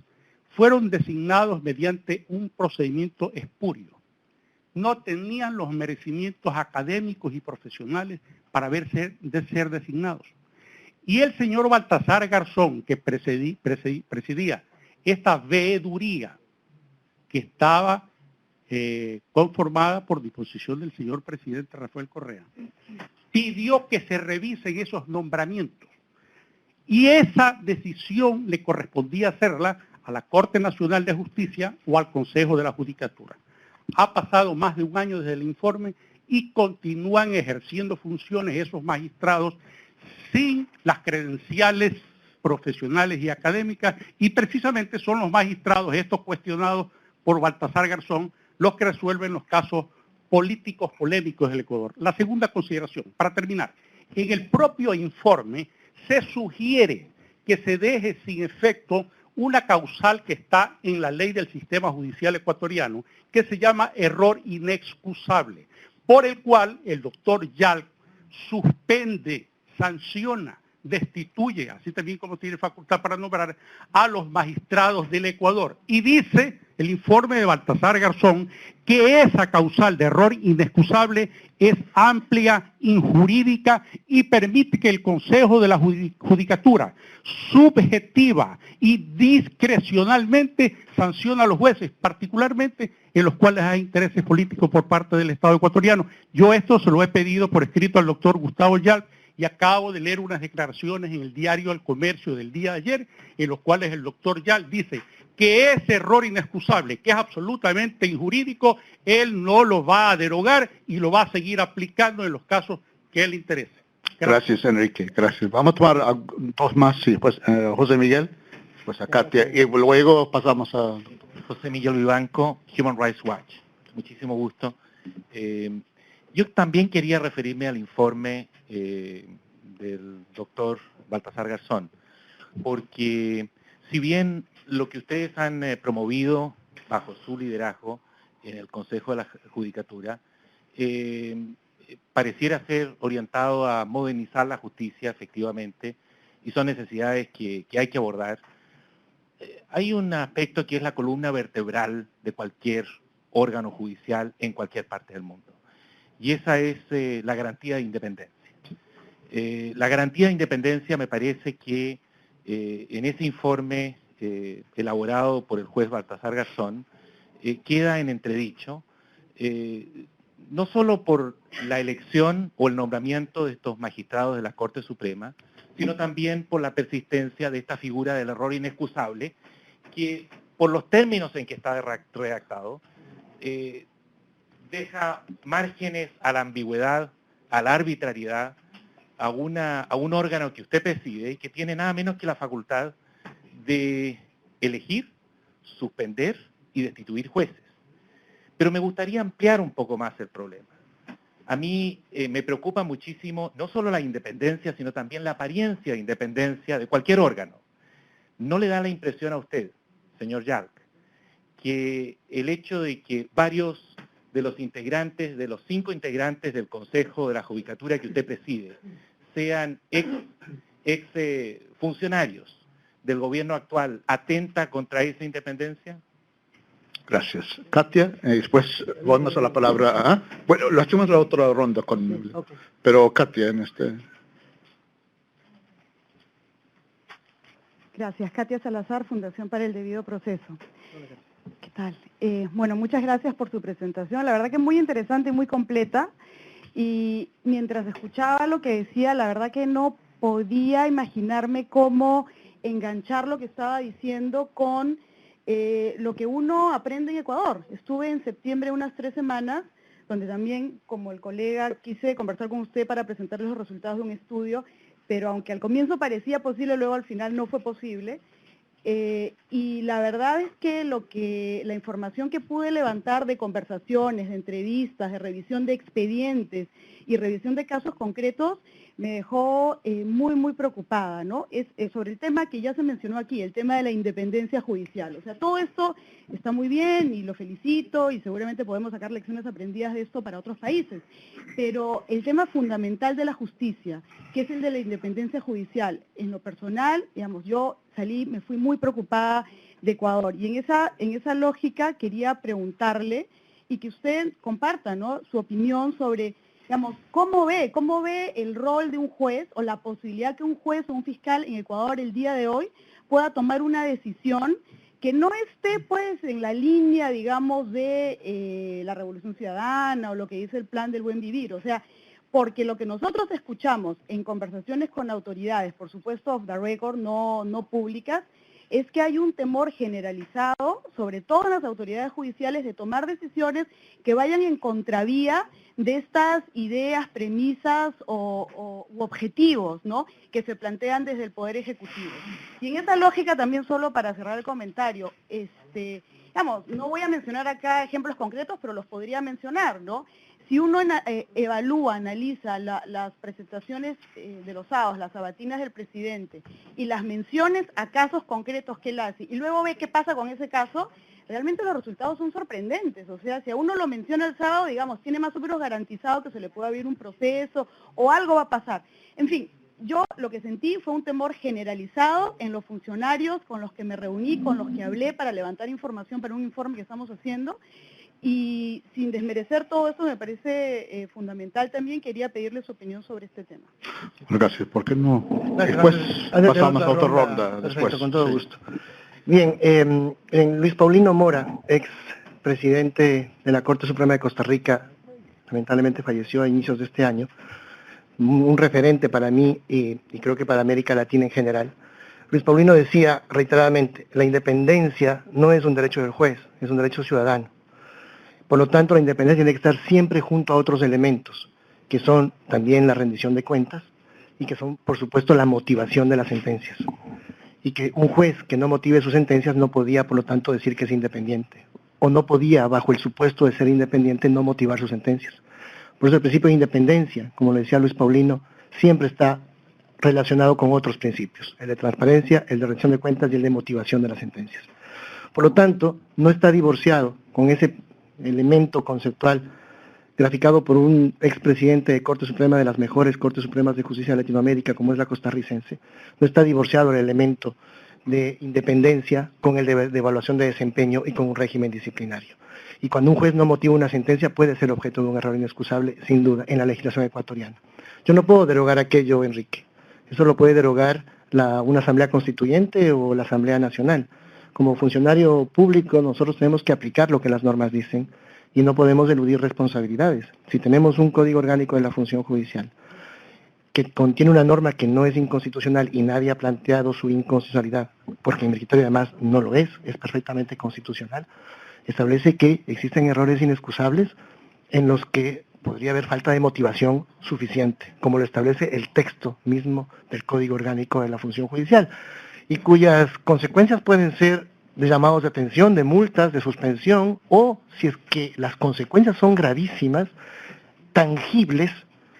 fueron designados mediante un procedimiento espurio. No tenían los merecimientos académicos y profesionales para ser designados. Y el señor Baltasar Garzón, que presidía esta veeduría que estaba conformada por disposición del señor presidente Rafael Correa, pidió que se revisen esos nombramientos. Y esa decisión le correspondía hacerla a la Corte Nacional de Justicia o al Consejo de la Judicatura. Ha pasado más de un año desde el informe y continúan ejerciendo funciones esos magistrados sin las credenciales profesionales y académicas, y precisamente son los magistrados, estos cuestionados por Baltasar Garzón, los que resuelven los casos políticos polémicos del Ecuador. La segunda consideración, para terminar, en el propio informe se sugiere que se deje sin efecto una causal que está en la ley del sistema judicial ecuatoriano, que se llama error inexcusable, por el cual el doctor Yalp suspende, sanciona, destituye, así también como tiene facultad para nombrar, a los magistrados del Ecuador. Y dice el informe de Baltasar Garzón que esa causal de error inexcusable es amplia, injurídica y permite que el Consejo de la Judicatura subjetiva y discrecionalmente sancione a los jueces, particularmente en los cuales hay intereses políticos por parte del Estado ecuatoriano. Yo esto se lo he pedido por escrito al doctor Gustavo Yalp, y acabo de leer unas declaraciones en el diario El Comercio del día de ayer, en los cuales el doctor Yalp dice que ese error inexcusable, que es absolutamente injurídico, él no lo va a derogar y lo va a seguir aplicando en los casos que él interese. Gracias, Enrique. Gracias. Vamos a tomar dos más, sí. Pues José Miguel, pues acá, y luego pasamos a... José Miguel Vivanco, Human Rights Watch. Muchísimo gusto. Yo también quería referirme al informe del doctor Baltasar Garzón, porque si bien lo que ustedes han promovido bajo su liderazgo en el Consejo de la Judicatura pareciera ser orientado a modernizar la justicia, efectivamente, y son necesidades que hay que abordar. Hay un aspecto que es la columna vertebral de cualquier órgano judicial en cualquier parte del mundo, y esa es la garantía de independencia. La garantía de independencia me parece que en ese informe elaborado por el juez Baltasar Garzón queda en entredicho, no solo por la elección o el nombramiento de estos magistrados de la Corte Suprema, sino también por la persistencia de esta figura del error inexcusable, que por los términos en que está redactado, deja márgenes a la ambigüedad, a la arbitrariedad, a un órgano que usted preside y que tiene nada menos que la facultad de elegir, suspender y destituir jueces. Pero me gustaría ampliar un poco más el problema. A mí me preocupa muchísimo no solo la independencia, sino también la apariencia de independencia de cualquier órgano. ¿No le da la impresión a usted, señor Yalp, que el hecho de que varios de los integrantes, de los 5 integrantes del Consejo de la Judicatura que usted preside, sean ex funcionarios del gobierno actual, atenta contra esa independencia? Gracias. Katia, después vamos a la palabra. Bueno, lo hacemos la otra ronda con... Okay. Pero Katia, en este... Gracias. Katia Salazar, Fundación para el Debido Proceso. ¿Qué tal? Bueno, muchas gracias por su presentación. La verdad que muy interesante y muy completa. Y mientras escuchaba lo que decía, la verdad que no podía imaginarme cómo enganchar lo que estaba diciendo con lo que uno aprende en Ecuador. Estuve en septiembre unas 3 semanas, donde también, como el colega, quise conversar con usted para presentarles los resultados de un estudio, pero aunque al comienzo parecía posible, luego al final no fue posible. Y la verdad es que la información que pude levantar de conversaciones, de entrevistas, de revisión de expedientes y revisión de casos concretos, me dejó muy, muy preocupada, ¿no? Es sobre el tema que ya se mencionó aquí, el tema de la independencia judicial. O sea, todo esto está muy bien y lo felicito y seguramente podemos sacar lecciones aprendidas de esto para otros países. Pero el tema fundamental de la justicia, que es el de la independencia judicial, en lo personal, digamos, yo me fui muy preocupada de Ecuador. Y en esa lógica quería preguntarle y que usted comparta, ¿no?, su opinión sobre, digamos, ¿cómo ve el rol de un juez o la posibilidad que un juez o un fiscal en Ecuador el día de hoy pueda tomar una decisión que no esté, pues, en la línea, digamos, de la Revolución Ciudadana o lo que dice el Plan del Buen Vivir? O sea, porque lo que nosotros escuchamos en conversaciones con autoridades, por supuesto off the record, no públicas, es que hay un temor generalizado, sobre todo en las autoridades judiciales, de tomar decisiones que vayan en contravía de estas ideas, premisas u objetivos, ¿no?, que se plantean desde el Poder Ejecutivo. Y en esa lógica también, solo para cerrar el comentario, digamos, no voy a mencionar acá ejemplos concretos, pero los podría mencionar, ¿no? Si uno evalúa, analiza las presentaciones de los sábados, las sabatinas del presidente y las menciones a casos concretos que él hace, y luego ve qué pasa con ese caso, realmente los resultados son sorprendentes. O sea, si a uno lo menciona el sábado, digamos, tiene más o menos garantizado que se le puede abrir un proceso o algo va a pasar. En fin, yo lo que sentí fue un temor generalizado en los funcionarios con los que me reuní, con los que hablé para levantar información para un informe que estamos haciendo. Y sin desmerecer todo eso, me parece fundamental también, quería pedirle su opinión sobre este tema. Gracias. ¿Por qué no? Gracias. Después Antes pasamos de a otra ronda. Perfecto, Después. con todo Sí. gusto. Bien, Luis Paulino Mora, ex presidente de la Corte Suprema de Costa Rica, lamentablemente falleció a inicios de este año, un referente para mí y creo que para América Latina en general. Luis Paulino decía reiteradamente, la independencia no es un derecho del juez, es un derecho ciudadano. Por lo tanto, la independencia tiene que estar siempre junto a otros elementos, que son también la rendición de cuentas y que son, por supuesto, la motivación de las sentencias. Y que un juez que no motive sus sentencias no podía, por lo tanto, decir que es independiente. O no podía, bajo el supuesto de ser independiente, no motivar sus sentencias. Por eso el principio de independencia, como le decía Luis Paulino, siempre está relacionado con otros principios, el de transparencia, el de rendición de cuentas y el de motivación de las sentencias. Por lo tanto, no está divorciado con ese elemento conceptual graficado por un expresidente de Corte Suprema, de las mejores Cortes Supremas de Justicia de Latinoamérica, como es la costarricense. No está divorciado el elemento de independencia con el de evaluación de desempeño y con un régimen disciplinario. Y cuando un juez no motiva una sentencia, puede ser objeto de un error inexcusable, sin duda, en la legislación ecuatoriana. Yo no puedo derogar aquello, Enrique. Eso lo puede derogar una asamblea constituyente o la Asamblea Nacional. Como funcionario público, nosotros tenemos que aplicar lo que las normas dicen y no podemos eludir responsabilidades. Si tenemos un código orgánico de la función judicial que contiene una norma que no es inconstitucional y nadie ha planteado su inconstitucionalidad, porque en mi criterio además no lo es perfectamente constitucional, establece que existen errores inexcusables en los que podría haber falta de motivación suficiente, como lo establece el texto mismo del Código Orgánico de la Función Judicial, y cuyas consecuencias pueden ser de llamados de atención, de multas, de suspensión, o si es que las consecuencias son gravísimas, tangibles,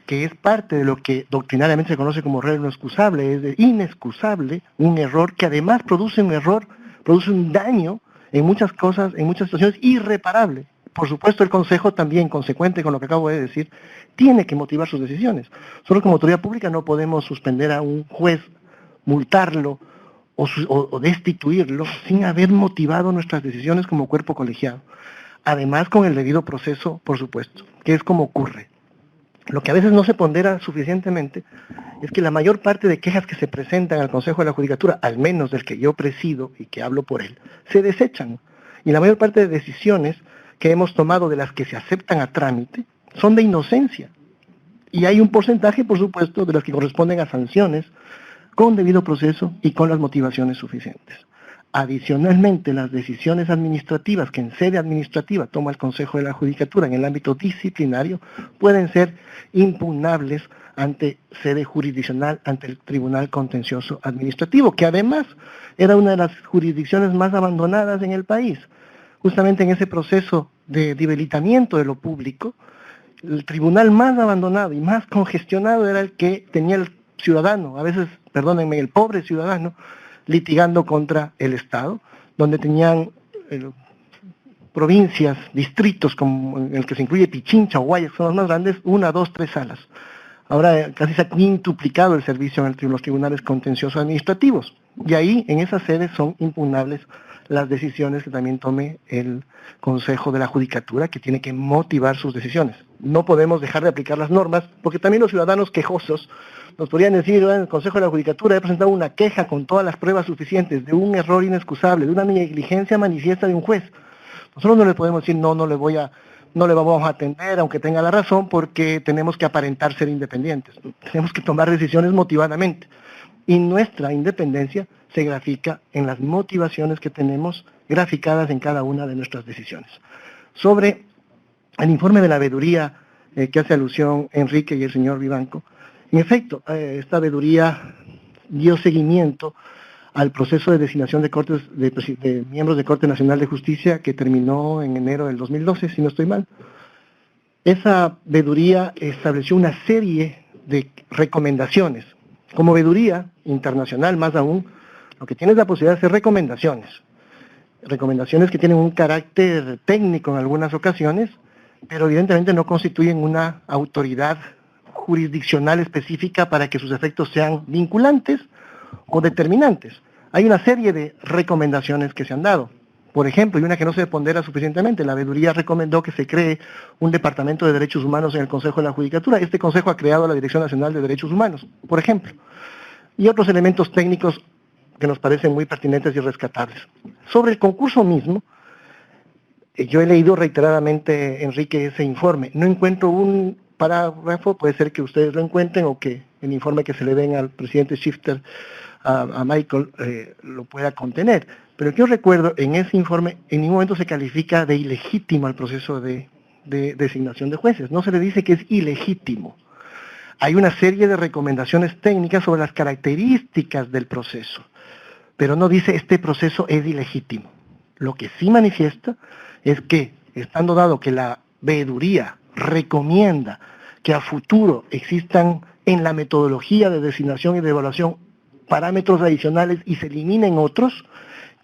que es parte de lo que doctrinariamente se conoce como error inexcusable, es inexcusable, un error que además produce un daño en muchas cosas, en muchas situaciones, irreparable. Por supuesto, el Consejo también, consecuente con lo que acabo de decir, tiene que motivar sus decisiones. Solo como autoridad pública no podemos suspender a un juez, multarlo o destituirlo sin haber motivado nuestras decisiones como cuerpo colegiado. Además, con el debido proceso, por supuesto, que es como ocurre. Lo que a veces no se pondera suficientemente es que la mayor parte de quejas que se presentan al Consejo de la Judicatura, al menos del que yo presido y que hablo por él, se desechan. Y la mayor parte de decisiones que hemos tomado, de las que se aceptan a trámite, son de inocencia. Y hay un porcentaje, por supuesto, de las que corresponden a sanciones con debido proceso y con las motivaciones suficientes. Adicionalmente, las decisiones administrativas que en sede administrativa toma el Consejo de la Judicatura en el ámbito disciplinario pueden ser impugnables ante sede jurisdiccional, ante el Tribunal Contencioso Administrativo, que además era una de las jurisdicciones más abandonadas en el país. Justamente en ese proceso de debilitamiento de lo público, el tribunal más abandonado y más congestionado era el que tenía el ciudadano, a veces, perdónenme, el pobre ciudadano, litigando contra el Estado, donde tenían provincias, distritos, como en el que se incluye Pichincha o Guayas, que son los más grandes, 1, 2, 3 salas. Ahora casi se ha quintuplicado el servicio en los tribunales contenciosos administrativos. Y ahí, en esas sedes, son impugnables las decisiones que también tome el Consejo de la Judicatura, que tiene que motivar sus decisiones. No podemos dejar de aplicar las normas, porque también los ciudadanos quejosos nos podrían decir: en el Consejo de la Judicatura he presentado una queja con todas las pruebas suficientes de un error inexcusable, de una negligencia manifiesta de un juez. Nosotros no le podemos decir: no le vamos a atender aunque tenga la razón, porque tenemos que aparentar ser independientes. Tenemos que tomar decisiones motivadamente. Y nuestra independencia se grafica en las motivaciones que tenemos graficadas en cada una de nuestras decisiones. Sobre el informe de la veeduría que hace alusión Enrique y el señor Vivanco, en efecto, esta veeduría dio seguimiento al proceso de designación de miembros de Corte Nacional de Justicia que terminó en enero del 2012, si no estoy mal. Esa veeduría estableció una serie de recomendaciones. Como veeduría internacional, más aún, lo que tiene es la posibilidad de hacer recomendaciones. Recomendaciones que tienen un carácter técnico en algunas ocasiones, pero evidentemente no constituyen una autoridad jurisdiccional específica para que sus efectos sean vinculantes o determinantes. Hay una serie de recomendaciones que se han dado. Por ejemplo, y una que no se pondera suficientemente, la veeduría recomendó que se cree un Departamento de Derechos Humanos en el Consejo de la Judicatura. Este Consejo ha creado la Dirección Nacional de Derechos Humanos, por ejemplo. Y otros elementos técnicos que nos parecen muy pertinentes y rescatables. Sobre el concurso mismo, yo he leído reiteradamente, Enrique, ese informe. No encuentro un párrafo, puede ser que ustedes lo encuentren o que el informe que se le den al presidente Shifter, a Michael, lo pueda contener. Pero yo recuerdo, en ese informe, en ningún momento se califica de ilegítimo el proceso de designación de jueces. No se le dice que es ilegítimo. Hay una serie de recomendaciones técnicas sobre las características del proceso, pero no dice este proceso es ilegítimo. Lo que sí manifiesta es que, estando dado que la veeduría recomienda que a futuro existan en la metodología de designación y de evaluación parámetros adicionales y se eliminen otros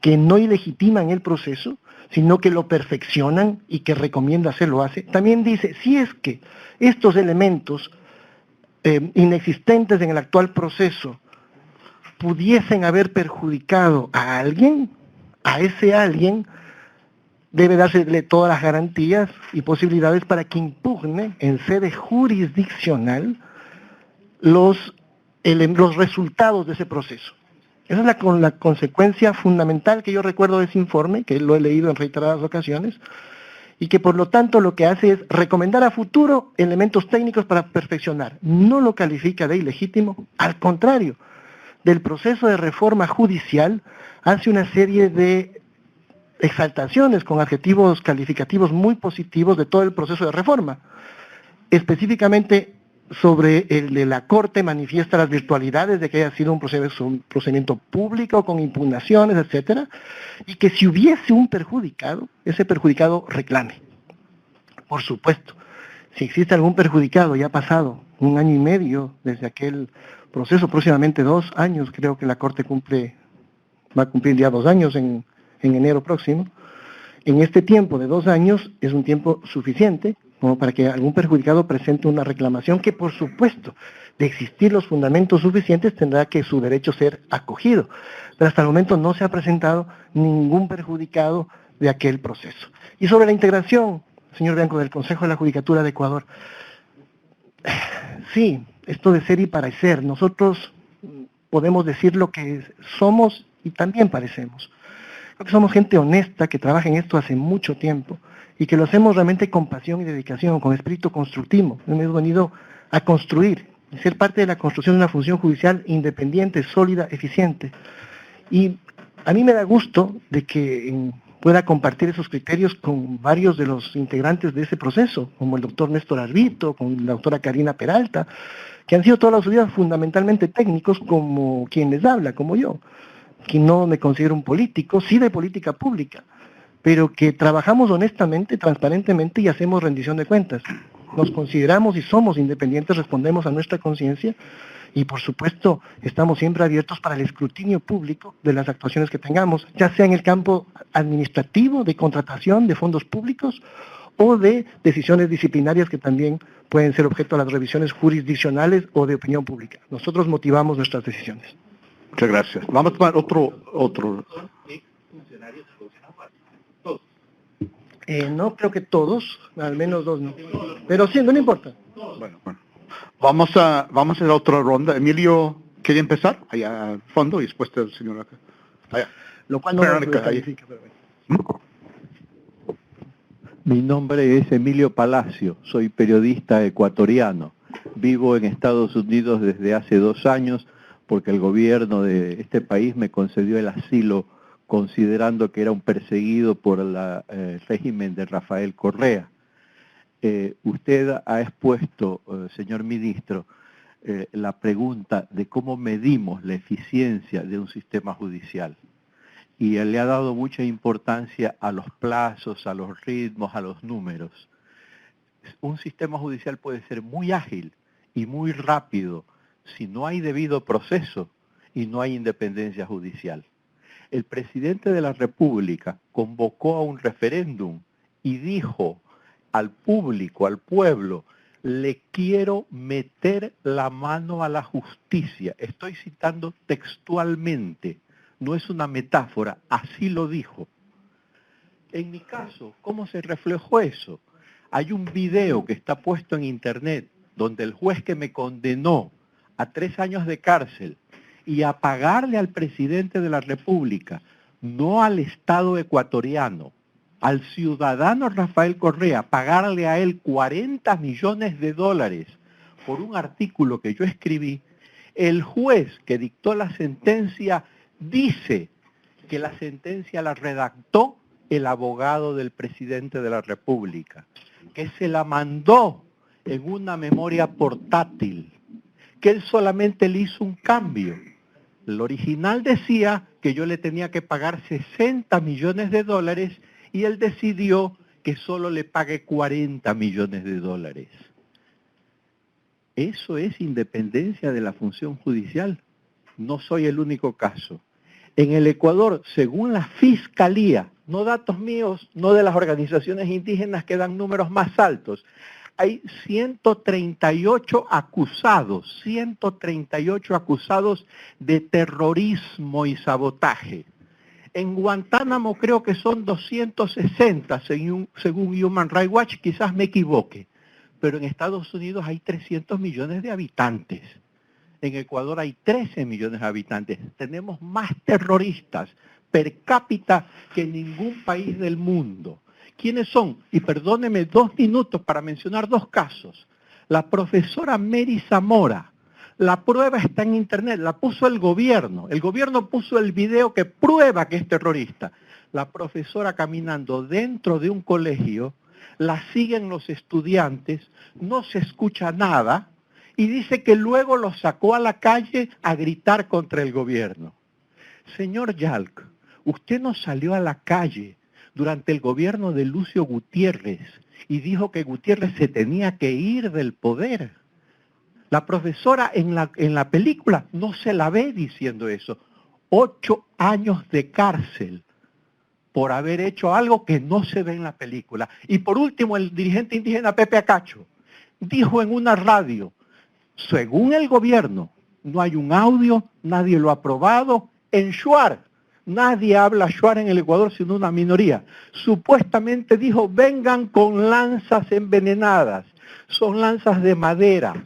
que no ilegitiman el proceso, sino que lo perfeccionan y que recomienda hacerlo hace. También dice, si es que estos elementos inexistentes en el actual proceso pudiesen haber perjudicado a alguien, a ese alguien debe dársele todas las garantías y posibilidades para que impugne en sede jurisdiccional los resultados de ese proceso. Esa es la consecuencia fundamental que yo recuerdo de ese informe, que lo he leído en reiteradas ocasiones, y que por lo tanto lo que hace es recomendar a futuro elementos técnicos para perfeccionar. No lo califica de ilegítimo, al contrario, del proceso de reforma judicial hace una serie de exaltaciones con adjetivos calificativos muy positivos de todo el proceso de reforma. Específicamente sobre el de la Corte manifiesta las virtualidades de que haya sido un procedimiento público con impugnaciones, etcétera, y que si hubiese un perjudicado, ese perjudicado reclame. Por supuesto, si existe algún perjudicado, ya ha pasado 1 año y medio desde aquel proceso, próximamente 2 años, creo que la Corte va a cumplir ya 2 años en enero próximo. En este tiempo de 2 años es un tiempo suficiente como para que algún perjudicado presente una reclamación que, por supuesto, de existir los fundamentos suficientes, tendrá que su derecho ser acogido. Pero hasta el momento no se ha presentado ningún perjudicado de aquel proceso. Y sobre la integración, señor Bianco, del Consejo de la Judicatura de Ecuador, sí, esto de ser y parecer, nosotros podemos decir lo que somos y también parecemos. Creo que somos gente honesta, que trabaja en esto hace mucho tiempo y que lo hacemos realmente con pasión y dedicación, con espíritu constructivo. Hemos venido a construir, a ser parte de la construcción de una función judicial independiente, sólida, eficiente. Y a mí me da gusto de que pueda compartir esos criterios con varios de los integrantes de ese proceso, como el doctor Néstor Arbito, con la doctora Karina Peralta, que han sido toda su vida fundamentalmente técnicos, como quien les habla, como yo, que no me considero un político, sí de política pública, pero que trabajamos honestamente, transparentemente y hacemos rendición de cuentas. Nos consideramos y somos independientes, respondemos a nuestra conciencia y por supuesto estamos siempre abiertos para el escrutinio público de las actuaciones que tengamos, ya sea en el campo administrativo, de contratación de fondos públicos o de decisiones disciplinarias que también pueden ser objeto de las revisiones jurisdiccionales o de opinión pública. Nosotros motivamos nuestras decisiones. Muchas gracias. Vamos a tomar otro. No creo que todos, al menos dos no. Pero sí, no le importa. Bueno. Vamos a hacer otra ronda. Emilio, ¿quiere empezar? Allá al fondo y después el señor acá. Allá. Lo cual no Verónica, lo califica, pero bueno. Mi nombre es Emilio Palacio, soy periodista ecuatoriano. Vivo en Estados Unidos desde hace 2 años porque el gobierno de este país me concedió el asilo considerando que era un perseguido por el régimen de Rafael Correa. Usted ha expuesto, señor ministro, la pregunta de cómo medimos la eficiencia de un sistema judicial. Y le ha dado mucha importancia a los plazos, a los ritmos, a los números. Un sistema judicial puede ser muy ágil y muy rápido si no hay debido proceso y no hay independencia judicial. El presidente de la República convocó a un referéndum y dijo al público, al pueblo, le quiero meter la mano a la justicia. Estoy citando textualmente. No es una metáfora, así lo dijo. En mi caso, ¿cómo se reflejó eso? Hay un video que está puesto en internet donde el juez que me condenó a 3 años de cárcel y a pagarle al presidente de la República, no al Estado ecuatoriano, al ciudadano Rafael Correa, pagarle a él $40 millones por un artículo que yo escribí, el juez que dictó la sentencia dice que la sentencia la redactó el abogado del presidente de la República, que se la mandó en una memoria portátil, que él solamente le hizo un cambio. El original decía que yo le tenía que pagar $60 millones y él decidió que solo le pague $40 millones. ¿Eso es independencia de la función judicial? No soy el único caso. En el Ecuador, según la Fiscalía, no datos míos, no de las organizaciones indígenas que dan números más altos, hay 138 acusados de terrorismo y sabotaje. En Guantánamo creo que son 260, según Human Rights Watch, quizás me equivoque, pero en Estados Unidos hay 300 millones de habitantes. En Ecuador hay 13 millones de habitantes. Tenemos más terroristas per cápita que en ningún país del mundo. ¿Quiénes son? Y perdóneme 2 minutos para mencionar 2 casos. La profesora Mary Zamora. La prueba está en internet, la puso el gobierno. El gobierno puso el video que prueba que es terrorista. La profesora caminando dentro de un colegio, la siguen los estudiantes, no se escucha nada, y dice que luego lo sacó a la calle a gritar contra el gobierno. Señor Yalc, usted no salió a la calle durante el gobierno de Lucio Gutiérrez y dijo que Gutiérrez se tenía que ir del poder. La profesora en la película no se la ve diciendo eso. 8 años de cárcel por haber hecho algo que no se ve en la película. Y por último, el dirigente indígena Pepe Acacho dijo en una radio, Según el gobierno, no hay un audio, nadie lo ha probado. En Shuar, nadie habla Shuar en el Ecuador sino una minoría. Supuestamente dijo, vengan con lanzas envenenadas. Son lanzas de madera,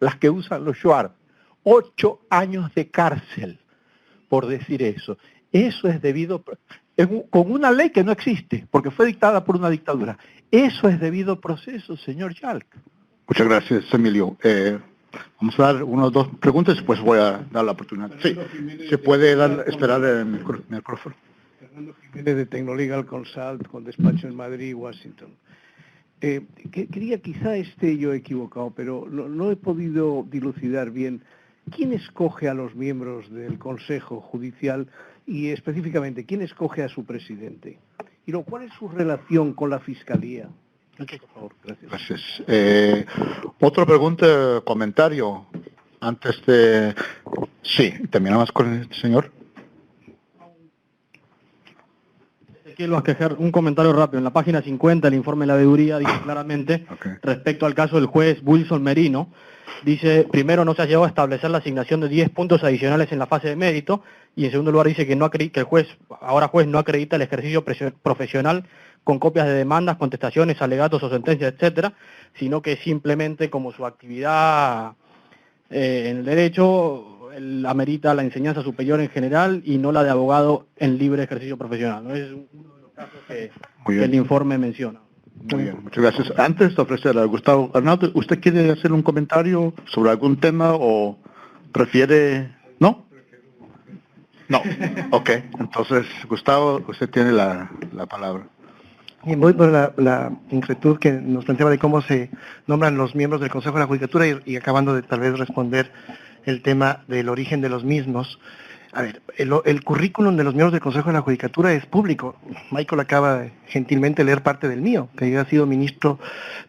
las que usan los Shuar. 8 años de cárcel por decir eso. Eso es debido, con una ley que no existe, porque fue dictada por una dictadura. Eso es debido proceso, señor Yalc. Muchas gracias, Emilio. Vamos a dar 1 o 2 preguntas y después voy a dar la oportunidad. Sí, se puede esperar el micrófono. Fernando Jiménez de Tecnolegal Consult, con despacho en Madrid y Washington. Quería, quizá esté yo equivocado, pero no he podido dilucidar bien quién escoge a los miembros del Consejo Judicial y específicamente quién escoge a su presidente. Y cuál es su relación con la Fiscalía. Por favor, gracias. Gracias. Otra pregunta, comentario, antes de... Sí, terminamos con el señor. Quiero quejar un comentario rápido. En la página 50 del informe de la veeduría dice claramente, respecto al caso del juez Wilson Merino, dice, primero no se ha llegado a establecer la asignación de 10 puntos adicionales en la fase de mérito, y en segundo lugar dice que el juez, ahora juez, no acredita el ejercicio profesional con copias de demandas, contestaciones, alegatos o sentencias, etcétera, sino que simplemente como su actividad en el derecho él amerita la enseñanza superior en general y no la de abogado en libre ejercicio profesional. ¿No? Es uno de los casos que el informe menciona. Muy bien, muchas gracias. Antes de ofrecer a Gustavo Arnaldo, ¿usted quiere hacer un comentario sobre algún tema o prefiere...? ¿No? No. Ok, entonces, Gustavo, usted tiene la palabra. Bien, voy por la inquietud que nos planteaba de cómo se nombran los miembros del Consejo de la Judicatura y acabando de tal vez responder el tema del origen de los mismos. A ver, el currículum de los miembros del Consejo de la Judicatura es público. Michael acaba de gentilmente leer parte del mío, que yo he sido ministro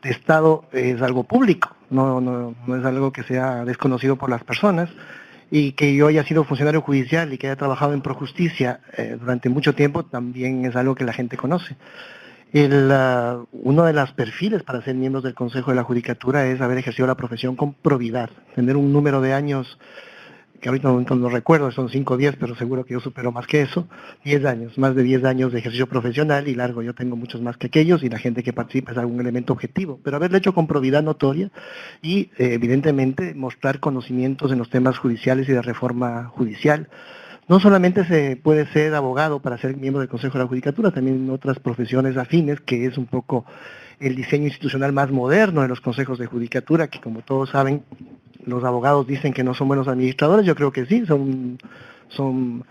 de Estado, es algo público, no es algo que sea desconocido por las personas, y que yo haya sido funcionario judicial y que haya trabajado en Projusticia durante mucho tiempo también es algo que la gente conoce. Uno de los perfiles para ser miembros del Consejo de la Judicatura es haber ejercido la profesión con probidad, tener un número de años, que ahorita no recuerdo, son 5 o 10, pero seguro que yo supero más que eso, 10 años, más de 10 años de ejercicio profesional y largo, yo tengo muchos más que aquellos y la gente que participa es algún elemento objetivo, pero haberlo hecho con probidad notoria y evidentemente mostrar conocimientos en los temas judiciales y de reforma judicial. No solamente se puede ser abogado para ser miembro del Consejo de la Judicatura, también en otras profesiones afines, que es un poco el diseño institucional más moderno de los consejos de judicatura, que como todos saben, los abogados dicen que no son buenos administradores, yo creo que sí, son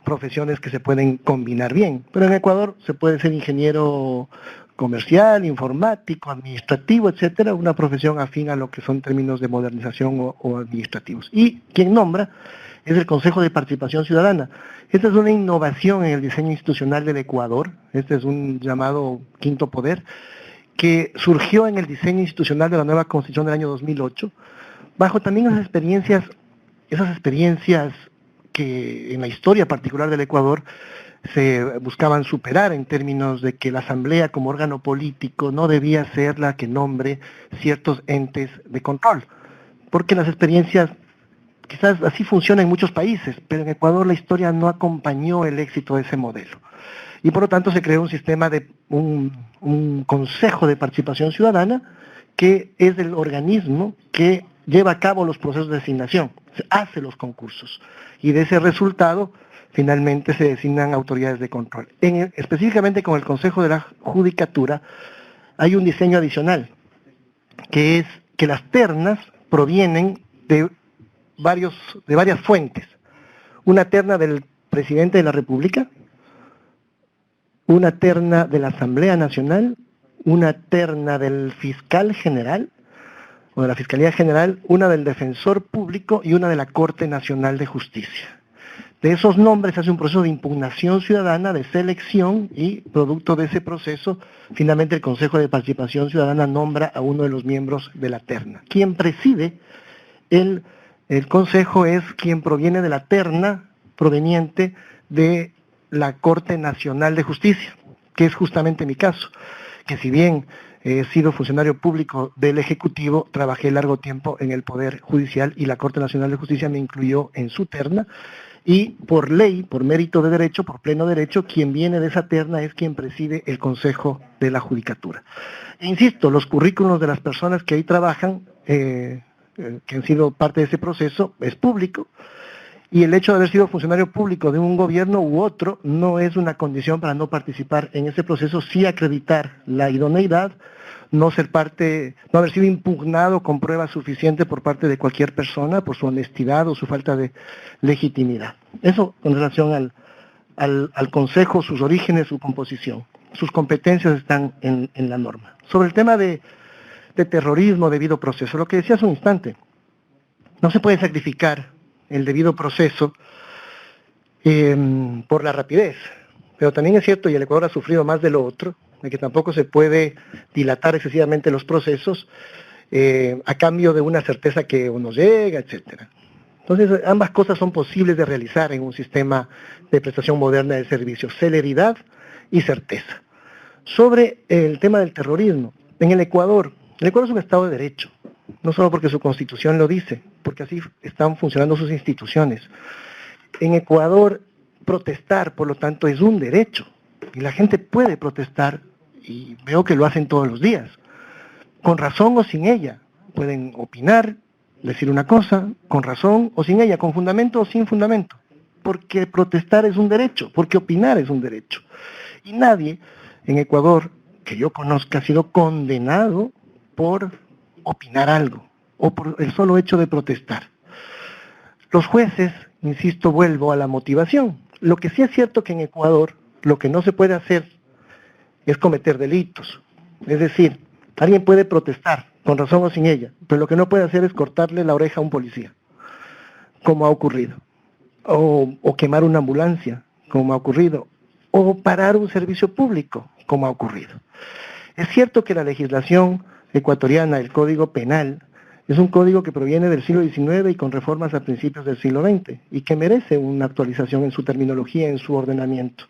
profesiones que se pueden combinar bien. Pero en Ecuador se puede ser ingeniero comercial, informático, administrativo, etcétera, una profesión afín a lo que son términos de modernización o administrativos. Y quien nombra es el Consejo de Participación Ciudadana. Esta es una innovación en el diseño institucional del Ecuador, este es un llamado quinto poder, que surgió en el diseño institucional de la nueva Constitución del año 2008, bajo también esas experiencias que en la historia particular del Ecuador se buscaban superar en términos de que la Asamblea como órgano político no debía ser la que nombre ciertos entes de control, porque las experiencias quizás así funciona en muchos países, pero en Ecuador la historia no acompañó el éxito de ese modelo. Y por lo tanto se creó un sistema de un Consejo de Participación Ciudadana que es el organismo que lleva a cabo los procesos de designación, hace los concursos. Y de ese resultado finalmente se designan autoridades de control. Específicamente con el Consejo de la Judicatura hay un diseño adicional, que es que las ternas provienen de varias fuentes. Una terna del presidente de la República, una terna de la Asamblea Nacional, una terna del fiscal general, o de la Fiscalía General, una del Defensor Público y una de la Corte Nacional de Justicia. De esos nombres se hace un proceso de impugnación ciudadana, de selección, y producto de ese proceso, finalmente el Consejo de Participación Ciudadana nombra a uno de los miembros de la terna. Quien preside el Consejo es quien proviene de la terna proveniente de la Corte Nacional de Justicia, que es justamente mi caso, que si bien he sido funcionario público del Ejecutivo, trabajé largo tiempo en el Poder Judicial y la Corte Nacional de Justicia me incluyó en su terna, y por ley, por mérito de derecho, por pleno derecho, quien viene de esa terna es quien preside el Consejo de la Judicatura. E insisto, los currículos de las personas que ahí trabajan, que han sido parte de ese proceso, es público, y el hecho de haber sido funcionario público de un gobierno u otro no es una condición para no participar en ese proceso, sí acreditar la idoneidad, no ser parte, no haber sido impugnado con pruebas suficientes por parte de cualquier persona por su honestidad o su falta de legitimidad. Eso con relación al Consejo, sus orígenes, su composición. Sus competencias están en la norma. Sobre el tema de terrorismo, debido proceso, lo que decía hace un instante, no se puede sacrificar el debido proceso por la rapidez, pero también es cierto, y el Ecuador ha sufrido más de lo otro, de que tampoco se puede dilatar excesivamente los procesos a cambio de una certeza que nos llega, etcétera. Entonces, ambas cosas son posibles de realizar en un sistema de prestación moderna de servicios, celeridad y certeza. Sobre el tema del terrorismo, en el Ecuador es un Estado de Derecho, no solo porque su Constitución lo dice, porque así están funcionando sus instituciones. En Ecuador, protestar, por lo tanto, es un derecho, y la gente puede protestar, y veo que lo hacen todos los días, con razón o sin ella. Pueden opinar, decir una cosa, con razón o sin ella, con fundamento o sin fundamento, porque protestar es un derecho, porque opinar es un derecho. Y nadie en Ecuador, que yo conozca, ha sido condenado por opinar algo, o por el solo hecho de protestar. Los jueces, insisto, vuelvo a la motivación. Lo que sí es cierto que en Ecuador, lo que no se puede hacer es cometer delitos. Es decir, alguien puede protestar, con razón o sin ella, pero lo que no puede hacer es cortarle la oreja a un policía, como ha ocurrido, o quemar una ambulancia, como ha ocurrido, o parar un servicio público, como ha ocurrido. Es cierto que la legislación ecuatoriana, el Código Penal, es un código que proviene del siglo XIX y con reformas a principios del siglo XX, y que merece una actualización en su terminología, en su ordenamiento.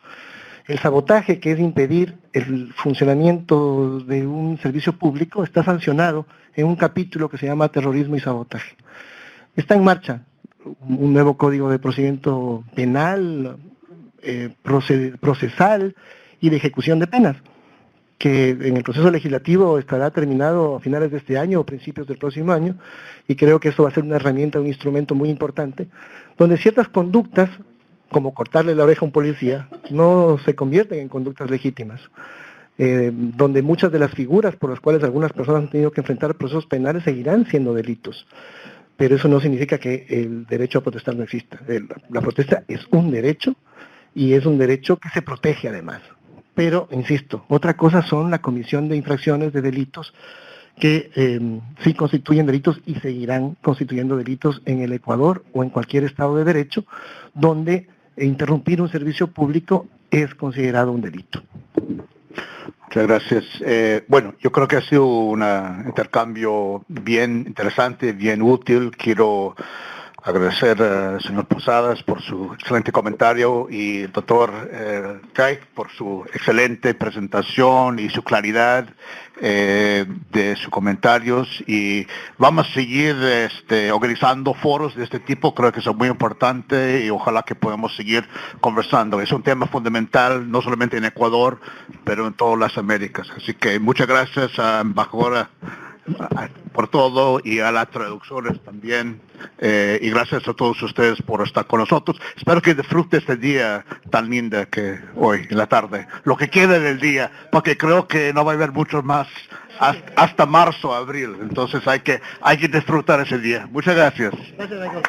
El sabotaje, que es impedir el funcionamiento de un servicio público, está sancionado en un capítulo que se llama Terrorismo y Sabotaje. Está en marcha un nuevo código de procedimiento penal, procesal y de ejecución de penas, que en el proceso legislativo estará terminado a finales de este año o principios del próximo año, y creo que eso va a ser una herramienta, un instrumento muy importante, donde ciertas conductas, como cortarle la oreja a un policía, no se convierten en conductas legítimas, donde muchas de las figuras por las cuales algunas personas han tenido que enfrentar procesos penales seguirán siendo delitos. Pero eso no significa que el derecho a protestar no exista. La protesta es un derecho, y es un derecho que se protege además. Pero, insisto, otra cosa son la comisión de infracciones, de delitos, que sí constituyen delitos y seguirán constituyendo delitos en el Ecuador o en cualquier Estado de Derecho, donde interrumpir un servicio público es considerado un delito. Muchas gracias. Bueno, yo creo que ha sido un intercambio bien interesante, bien útil. Quiero agradecer al señor Posadas por su excelente comentario y al doctor Craig por su excelente presentación y su claridad de sus comentarios, y vamos a seguir organizando foros de este tipo. Creo que son muy importantes y ojalá que podamos seguir conversando. Es un tema fundamental no solamente en Ecuador, pero en todas las Américas. Así que muchas gracias a embajadora por todo, y a las traducciones también, y gracias a todos ustedes por estar con nosotros. Espero que disfrute este día tan lindo que hoy en la tarde, lo que queda del día, porque creo que no va a haber muchos más hasta marzo, abril. Entonces hay que disfrutar ese día. Muchas gracias. Gracias, Michael.